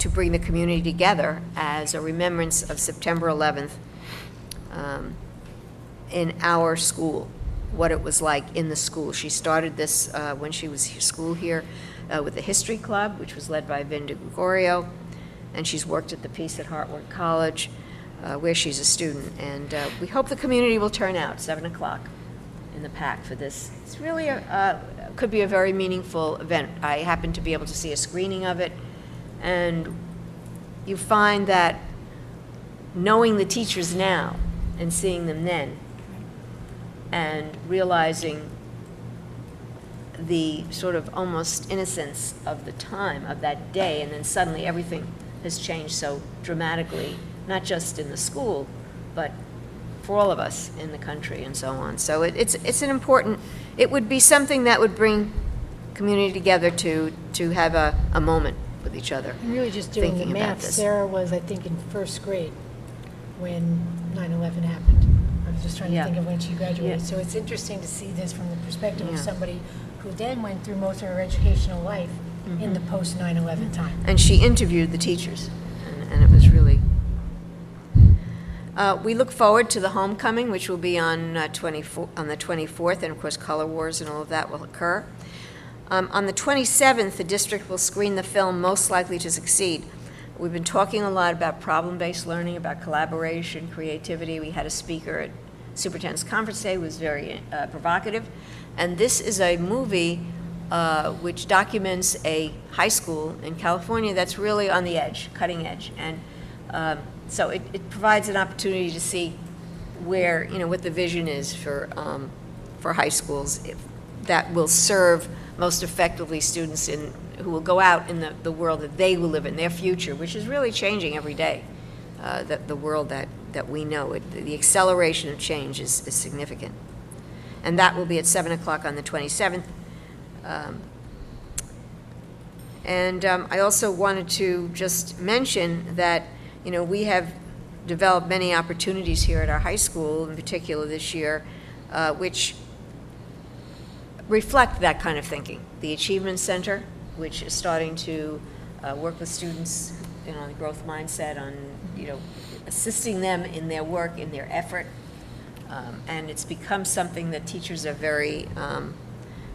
to bring the community together as a remembrance of September 11th in our school, what it was like in the school. She started this when she was school here with the History Club, which was led by Vin DeGregorio, and she's worked at the Peace at Hartwick College, where she's a student. And we hope the community will turn out, 7 o'clock in the PAC for this. It's really could be a very meaningful event. I happened to be able to see a screening of it, and you find that knowing the teachers now and seeing them then, and realizing the sort of almost innocence of the time of that day, and then suddenly everything has changed so dramatically, not just in the school, but for all of us in the country and so on. So it's an important, it would be something that would bring community together to have a moment with each other. I'm really just doing the thinking about math. this. Sarah was, I think, in first grade when 9/11 happened. I was just trying to Yeah. think of when she graduated. Yeah. So it's interesting to see this from the perspective of Yeah. somebody who then went through most of her educational life in the post 9/11 time. And she interviewed the teachers, and it was really. We look forward to the homecoming, which will be on the 24th, and of course, Color Wars and all of that will occur. On the 27th, the district will screen the film Most Likely to Succeed. We've been talking a lot about problem-based learning, about collaboration, creativity. We had a speaker at Superintendent's Conference Day who was very provocative. And this is a movie which documents a high school in California that's really on the edge, cutting edge. And so it provides an opportunity to see where, what the vision is for high schools that will serve most effectively students who will go out in the world that they will live in, their future, which is really changing every day, the world that we know. The acceleration of change is significant. And that will be at 7 o'clock on the 27th. I also wanted to just mention that, we have developed many opportunities here at our high school, in particular this year, which reflect that kind of thinking. The Achievement Center, which is starting to work with students, on the growth mindset, on, assisting them in their work, in their effort. And it's become something that teachers are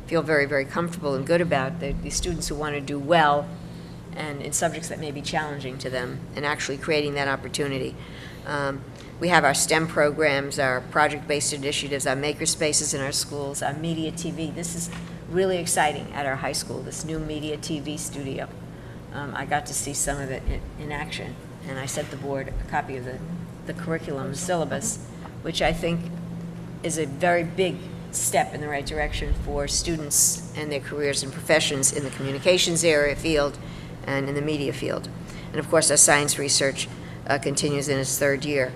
feel very, very comfortable and good about. The students who want to do well and in subjects that may be challenging to them, and actually creating that opportunity. We have our STEM programs, our project-based initiatives, our maker spaces in our schools, our media TV. This is really exciting at our high school, this new media TV studio. I got to see some of it in action, and I sent the board a copy of the curriculum syllabus, which I think is a very big step in the right direction for students and their careers and professions in the communications area field and in the media field. And of course, our science research continues in its third year.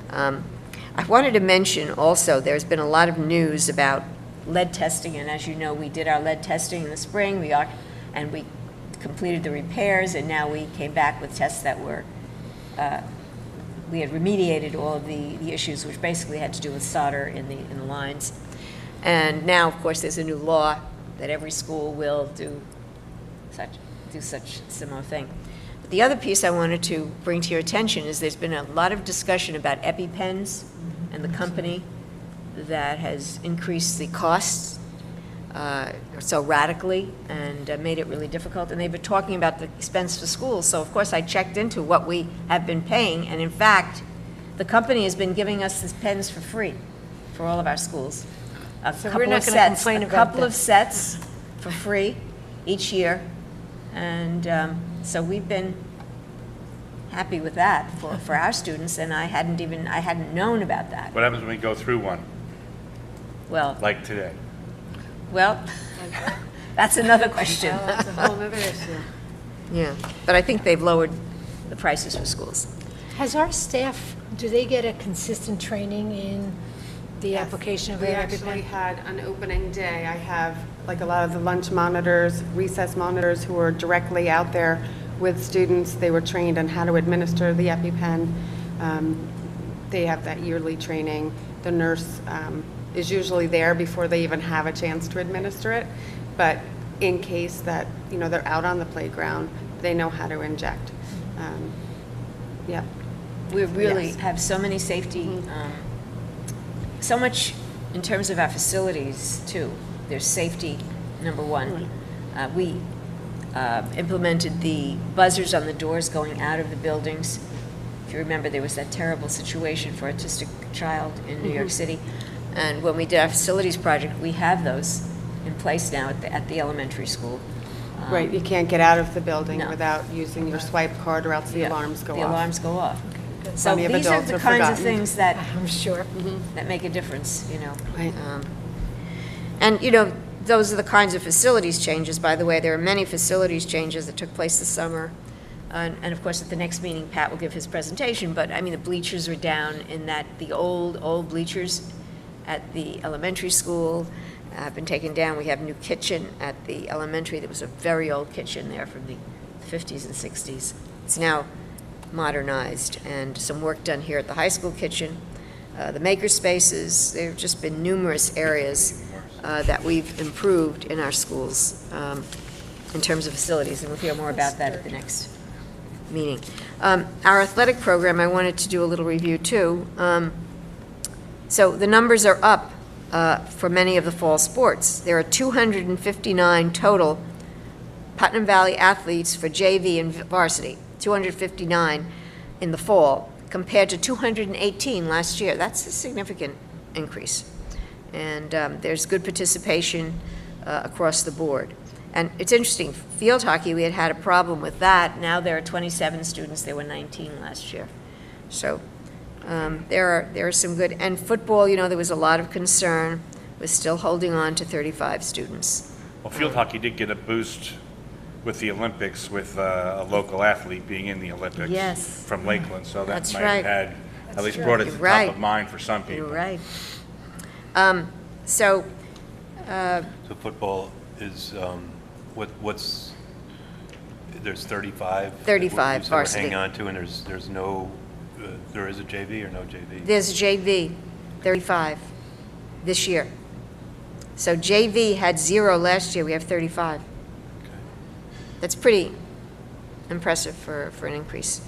I wanted to mention also, there's been a lot of news about lead testing, and as you know, we did our lead testing in the spring, and we completed the repairs, and now we came back with tests that were, we had remediated all of the issues, which basically had to do with solder in the lines. And now, of course, there's a new law that every school will do such similar thing. But the other piece I wanted to bring to your attention is there's been a lot of discussion about EpiPens and the company that has increased the costs so radically and made it really difficult. And they've been talking about the expense for schools. So, of course, I checked into what we have been paying. And, in fact, the company has been giving us these pens for free for all of our schools. So we're not going to complain about a couple of sets for free each year. And so we've been happy with that for our students, and I hadn't known about that. What happens when we go through one, Well, like today? well, that's another question. Well, that's a whole other issue. Yeah, but I think they've lowered the prices for schools. Has our staff, do they get a consistent training in the Yes. application of We an actually EpiPen? had an opening day. I have like a lot of the lunch monitors, recess monitors who are directly out there with students. They were trained on how to administer the EpiPen. They have that yearly training. The nurse is usually there before they even have a chance to administer it. But in case that, they're out on the playground, they know how to inject. Yeah. We really Yes. have so many safety, so much in terms of our facilities, too. There's safety, number one. We implemented the buzzers on the doors going out of the buildings. If you remember, there was that terrible situation for an autistic child in New York City. And when we did our facilities project, we have those in place now at the elementary school. Right, you can't get out of the building No. without using your swipe card or else the Yeah, alarms go off. The alarms go off. So Plenty of these are adults the have kinds of forgotten. things that I'm sure. that make a difference, you know. Right. And, you know, those are the kinds of facilities changes. By the way, there are many facilities changes that took place this summer. And of course, at the next meeting, Pat will give his presentation, but I mean, the bleachers are down in that the old bleachers at the elementary school have been taken down. We have a new kitchen at the elementary. There was a very old kitchen there from the 50s and 60s. It's now modernized, and some work done here at the high school kitchen. The maker spaces, there have just been numerous areas that we've improved in our schools in terms of facilities, and we'll hear more about that at the next meeting. Our athletic program, I wanted to do a little review too. So the numbers are up for many of the fall sports. There are 259 total Putnam Valley athletes for JV and varsity, 259 in the fall, compared to 218 last year. That's a significant increase. And there's good participation across the board. And it's interesting, field hockey, we had a problem with that. Now there are 27 students, there were 19 last year. So there are some good, and football, you know, there was a lot of concern. We're still holding on to 35 students. Well, field hockey did get a boost with the Olympics, with a local athlete being in the Olympics. Yes. From Lakeland, so that That's might right. have had, at least brought it to the Right. top of mind for some people. You're right. So, So football is, what's, there's 35? 35 that varsity. we're hanging on to, and there's no, there is a JV or no JV? there's JV, 35 this year. So JV had 0 last year, we have 35. Okay. That's pretty impressive for an increase.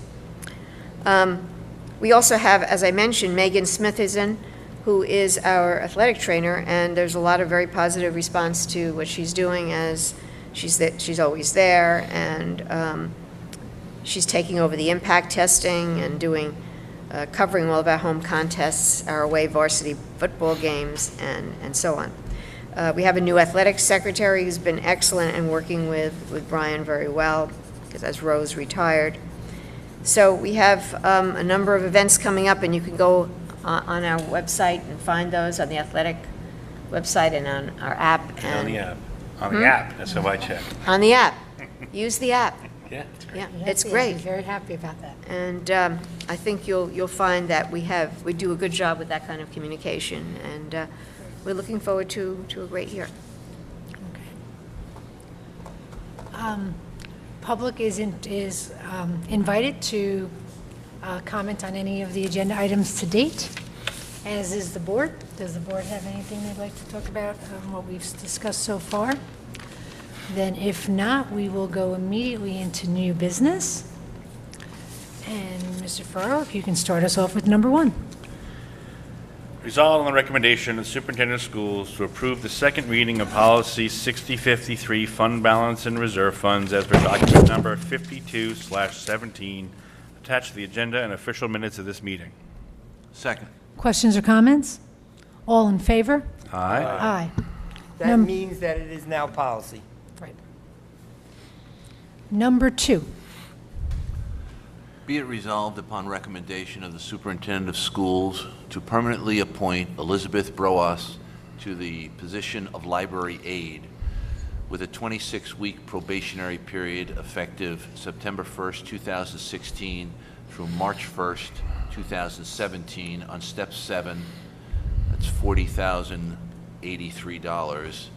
We also have, as I mentioned, Megan Smith is in, who is our athletic trainer, and there's a lot of very positive response to what she's doing, as she's always there, and she's taking over the impact testing and doing, covering all of our home contests, our away varsity football games, and so on. We have a new athletics secretary who's been excellent and working with Brian very well, because as Rose retired. So we have a number of events coming up, and you can go on our website and find those on the athletic website and on our app. On the And app. On the app, that's how I check. on the app. Use the app. Yeah, it's great. Yeah, Yes, it's yeah, great. I'm very happy about that. And I think you'll find that we do a good job with that kind of communication, and we're looking forward to a great year. Public is invited to comment on any of the agenda items to date, as is the board. Does the board have anything they'd like to talk about, what we've discussed so far? Then if not, we will go immediately into new business. And Mr. Farrow, if you can start us off with number 1. Resolved on the recommendation of the superintendent of schools to approve the second reading of policy 6053, fund balance and reserve funds, as per document number 52/17, attached to the agenda and official minutes of this meeting. Second. Questions or comments? All in favor? Aye. Aye. That Num- means that it is now policy. Right. Number 2. Be it resolved upon recommendation of the superintendent of schools to permanently appoint Elizabeth Broas to the position of library aide with a 26-week probationary period effective September 1st, 2016 through March 1st, 2017 on step 7. That's $40,083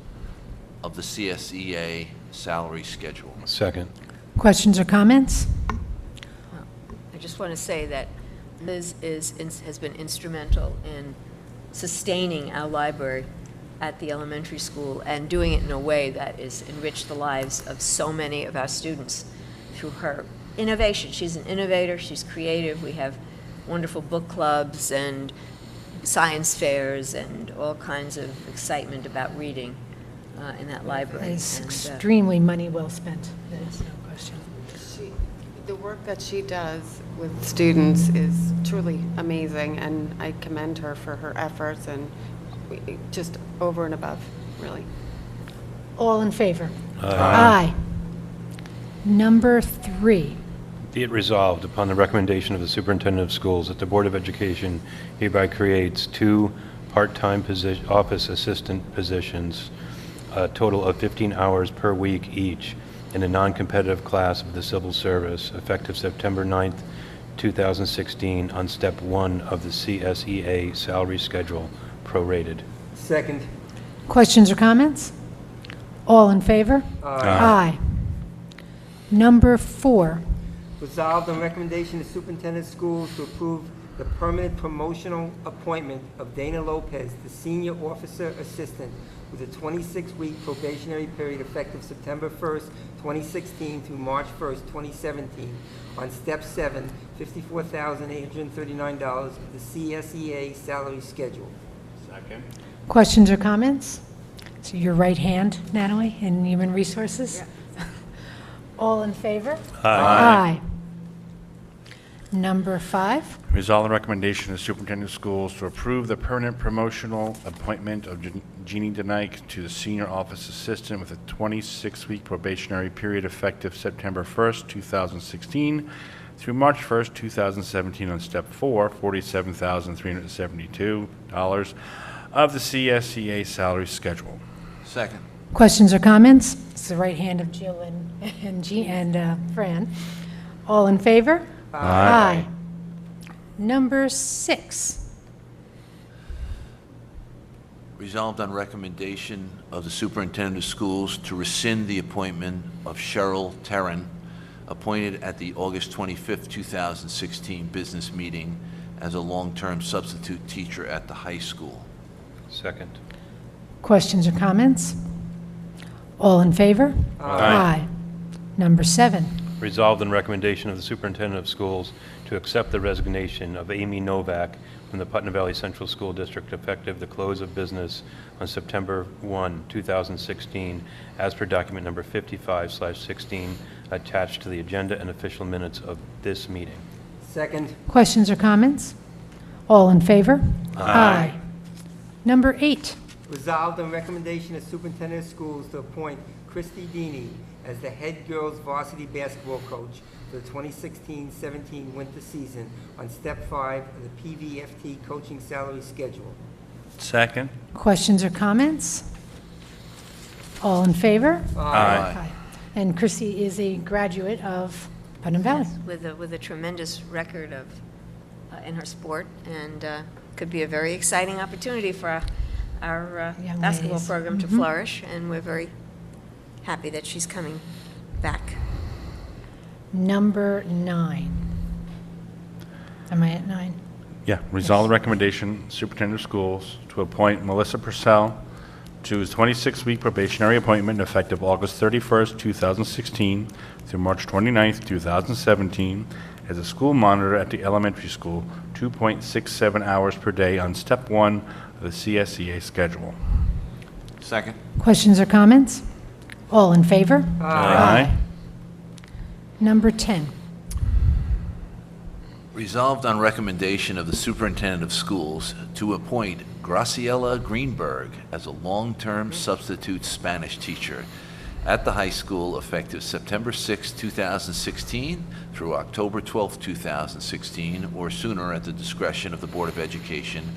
of the CSEA salary schedule. Second. Questions or comments? I just want to say that Liz has been instrumental in sustaining our library at the elementary school and doing it in a way that has enriched the lives of so many of our students through her innovation. She's an innovator, she's creative. We have wonderful book clubs and science fairs and all kinds of excitement about reading in that library. It's And, extremely money well spent. There's no question. The work that she does with students is truly amazing, and I commend her for her efforts and just over and above, really. All in favor? Aye. Number 3. Be it resolved upon the recommendation of the superintendent of schools that the Board of Education hereby creates 2 part-time office assistant positions, a total of 15 hours per week each, in a non-competitive class of the civil service, effective September 9th, 2016, on step 1 of the CSEA salary schedule, prorated. Second. Questions or comments? All in favor? Aye. Number 4. Resolved on recommendation of superintendent of schools to approve the permanent promotional appointment of Dana Lopez to senior officer assistant with a 26-week probationary period effective September 1st, 2016 through March 1st, 2017, on step 7, $54,839 of the CSEA salary schedule. Second. Questions or comments? So your right hand, Natalie, in Human Resources? All in favor? Aye. Number 5. Resolve the recommendation of the superintendent of schools to approve the permanent promotional appointment of Jeannie Denike to the senior office assistant with a 26-week probationary period effective September 1st, 2016 through March 1st, 2017 on step 4, $47,372 of the CSEA salary schedule. Second. Questions or comments? It's the right hand of Jill and Fran. All in favor? Aye. Number 6. Resolved on recommendation of the superintendent of schools to rescind the appointment of Cheryl Terran, appointed at the August 25th, 2016 business meeting as a long-term substitute teacher at the high school. Second. Questions or comments? All in favor? Aye. Number 7. Resolved on recommendation of the superintendent of schools to accept the resignation of Amy Novak from the Putnam Valley Central School District effective the close of business on September 1, 2016, as per document number 55/16, attached to the agenda and official minutes of this meeting. Second. Questions or comments? All in favor? Aye. Number 8. Resolved on recommendation of superintendent of schools to appoint Christy Deeney as the head girls varsity basketball coach for the 2016-17 winter season on step 5 of the PVFT coaching salary schedule. Second. Questions or comments? All in favor? Aye. And Chrissy is a graduate of Putnam Valley. with a tremendous record of in her sport, and could be a very exciting opportunity for our Young basketball ladies. program to flourish, and we're very happy that she's coming back. Number 9. Am I at 9? Yeah, resolve the recommendation, superintendent of schools, to appoint Melissa Purcell to his 26-week probationary appointment effective August 31st, 2016 through March 29th, 2017 as a school monitor at the elementary school, 2.67 hours per day on step 1 of the CSEA schedule. Second. Questions or comments? All in favor? Aye. Number 10. Resolved on recommendation of the superintendent of schools to appoint Graciela Greenberg as a long-term substitute Spanish teacher at the high school effective September 6, 2016 through October 12, 2016, or sooner at the discretion of the Board of Education,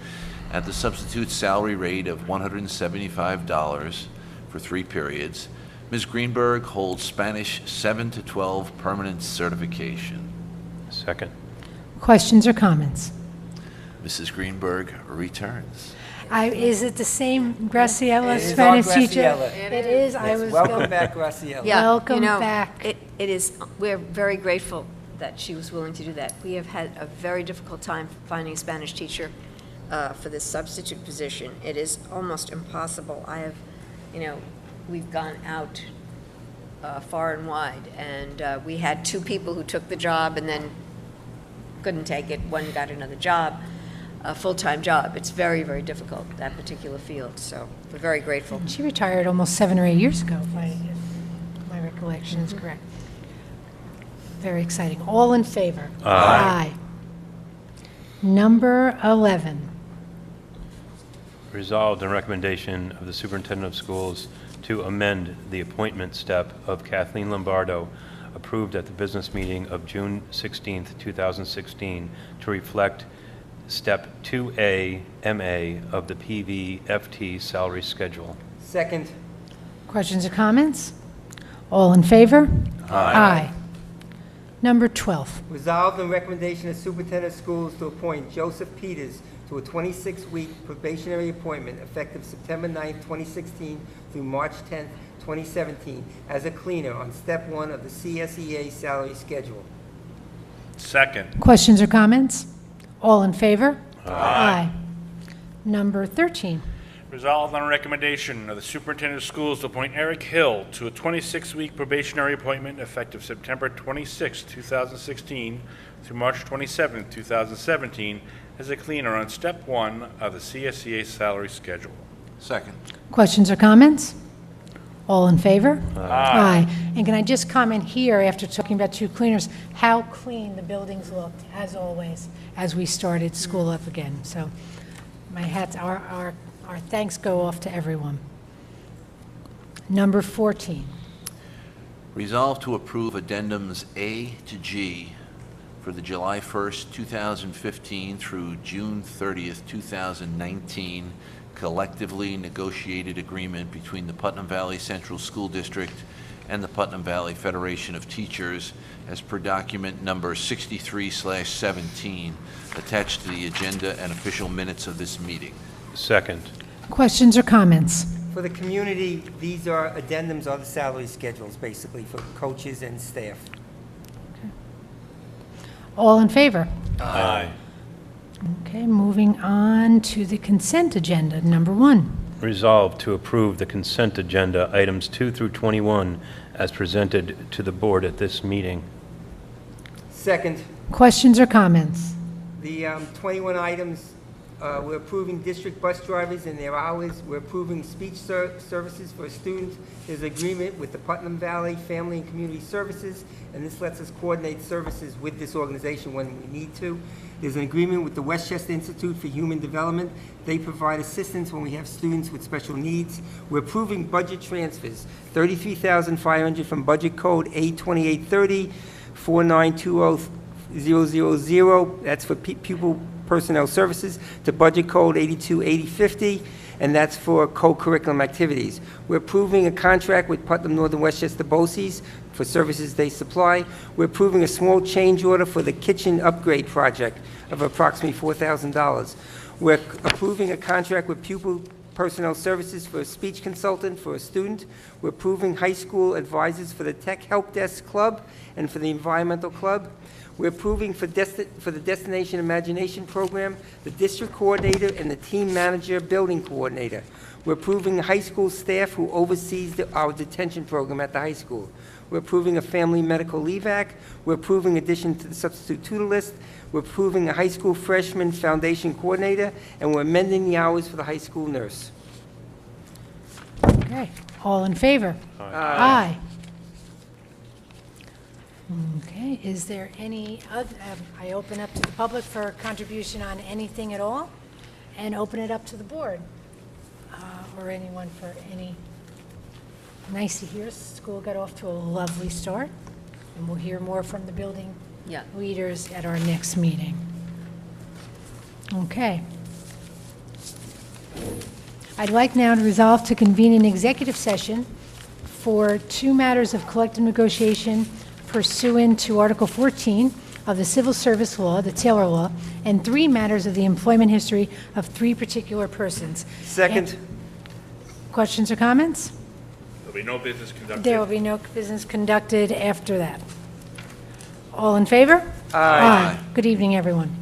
at the substitute salary rate of $175 for 3 periods. Ms. Greenberg holds Spanish 7 to 12 permanent certification. Second. Questions or comments? Mrs. Greenberg returns. Is it the same Graciela It is our Spanish teacher? Graciela. It is. I was Welcome going- back, Graciela. Yeah, Welcome you know, back. It is. We're very grateful that she was willing to do that. We have had a very difficult time finding a Spanish teacher for this substitute position. It is almost impossible. We've gone out far and wide. And we had 2 people who took the job and then couldn't take it. One got another job, a full-time job. It's very, very difficult, that particular field. So we're very grateful. She retired almost 7 or 8 years ago, if my recollection is correct. Very exciting. All in favor? Aye. Number 11. Resolved on recommendation of the superintendent of schools to amend the appointment step of Kathleen Lombardo, approved at the business meeting of June 16th, 2016, to reflect Step 2A MA of the PVFT salary schedule. Second. Questions or comments? All in favor? Aye. Number 12. Resolved on recommendation of superintendent of schools to appoint Joseph Peters to a 26-week probationary appointment effective September 9th, 2016 through March 10th, 2017 as a cleaner on Step 1 of the CSEA salary schedule. Second. Questions or comments? All in favor? Aye. Number 13. Resolved on recommendation of the superintendent of schools to appoint Eric Hill to a 26-week probationary appointment effective September 26, 2016 through March 27, 2017 as a cleaner on Step 1 of the CSEA salary schedule. Second. Questions or comments? All in favor? Aye. And can I just comment here, after talking about 2 cleaners, how clean the buildings looked, as always, as we started school up again. So my hats, our thanks go off to everyone. Number 14. Resolve to approve addendums A to G for the July 1st, 2015 through June 30th, 2019 collectively negotiated agreement between the Putnam Valley Central School District and the Putnam Valley Federation of Teachers as per document number 63/17 attached to the agenda and official minutes of this meeting. Second. Questions or comments? For the community, these are addendums are the salary schedules, basically, for coaches and staff. All in favor? Aye. Okay, moving on to the consent agenda, number 1. Resolved to approve the consent agenda items 2 through 21 as presented to the board at this meeting. Second. Questions or comments? The 21 items, we're approving district bus drivers and their hours. We're approving speech services for students. There's agreement with the Putnam Valley Family and Community Services, and this lets us coordinate services with this organization when we need to. There's an agreement with the Westchester Institute for Human Development. They provide assistance when we have students with special needs. We're approving budget transfers, $33,500 from budget code A2830, 4920000. That's for pupil personnel services, to budget code 828050, and that's for co-curriculum activities. We're approving a contract with Putnam Northern Westchester BOCES for services they supply. We're approving a small change order for the kitchen upgrade project of approximately $4,000. We're approving a contract with pupil personnel services for a speech consultant for a student. We're approving high school advisors for the Tech Help Desk Club and for the Environmental Club. We're approving for the Destination Imagination Program, the district coordinator and the team manager building coordinator. We're approving high school staff who oversees our detention program at the high school. We're approving a family medical leave act. We're approving addition to the substitute tutor list. We're approving a high school freshman foundation coordinator, and we're amending the hours for the high school nurse. Okay, all in favor? Aye. Okay, is there any other, I open up to the public for contribution on anything at all, and open it up to the board, or anyone for any. Nice to hear school got off to a lovely start, and we'll hear more from the building leaders at our next meeting. Okay. I'd like now to resolve to convene an executive session for 2 matters of collective negotiation pursuant to Article 14 of the Civil Service Law, the Taylor Law, and 3 matters of the employment history of 3 particular persons. Second. Questions or comments? There'll be no business conducted. There will be no business conducted after that. All in favor? Aye. Good evening, everyone.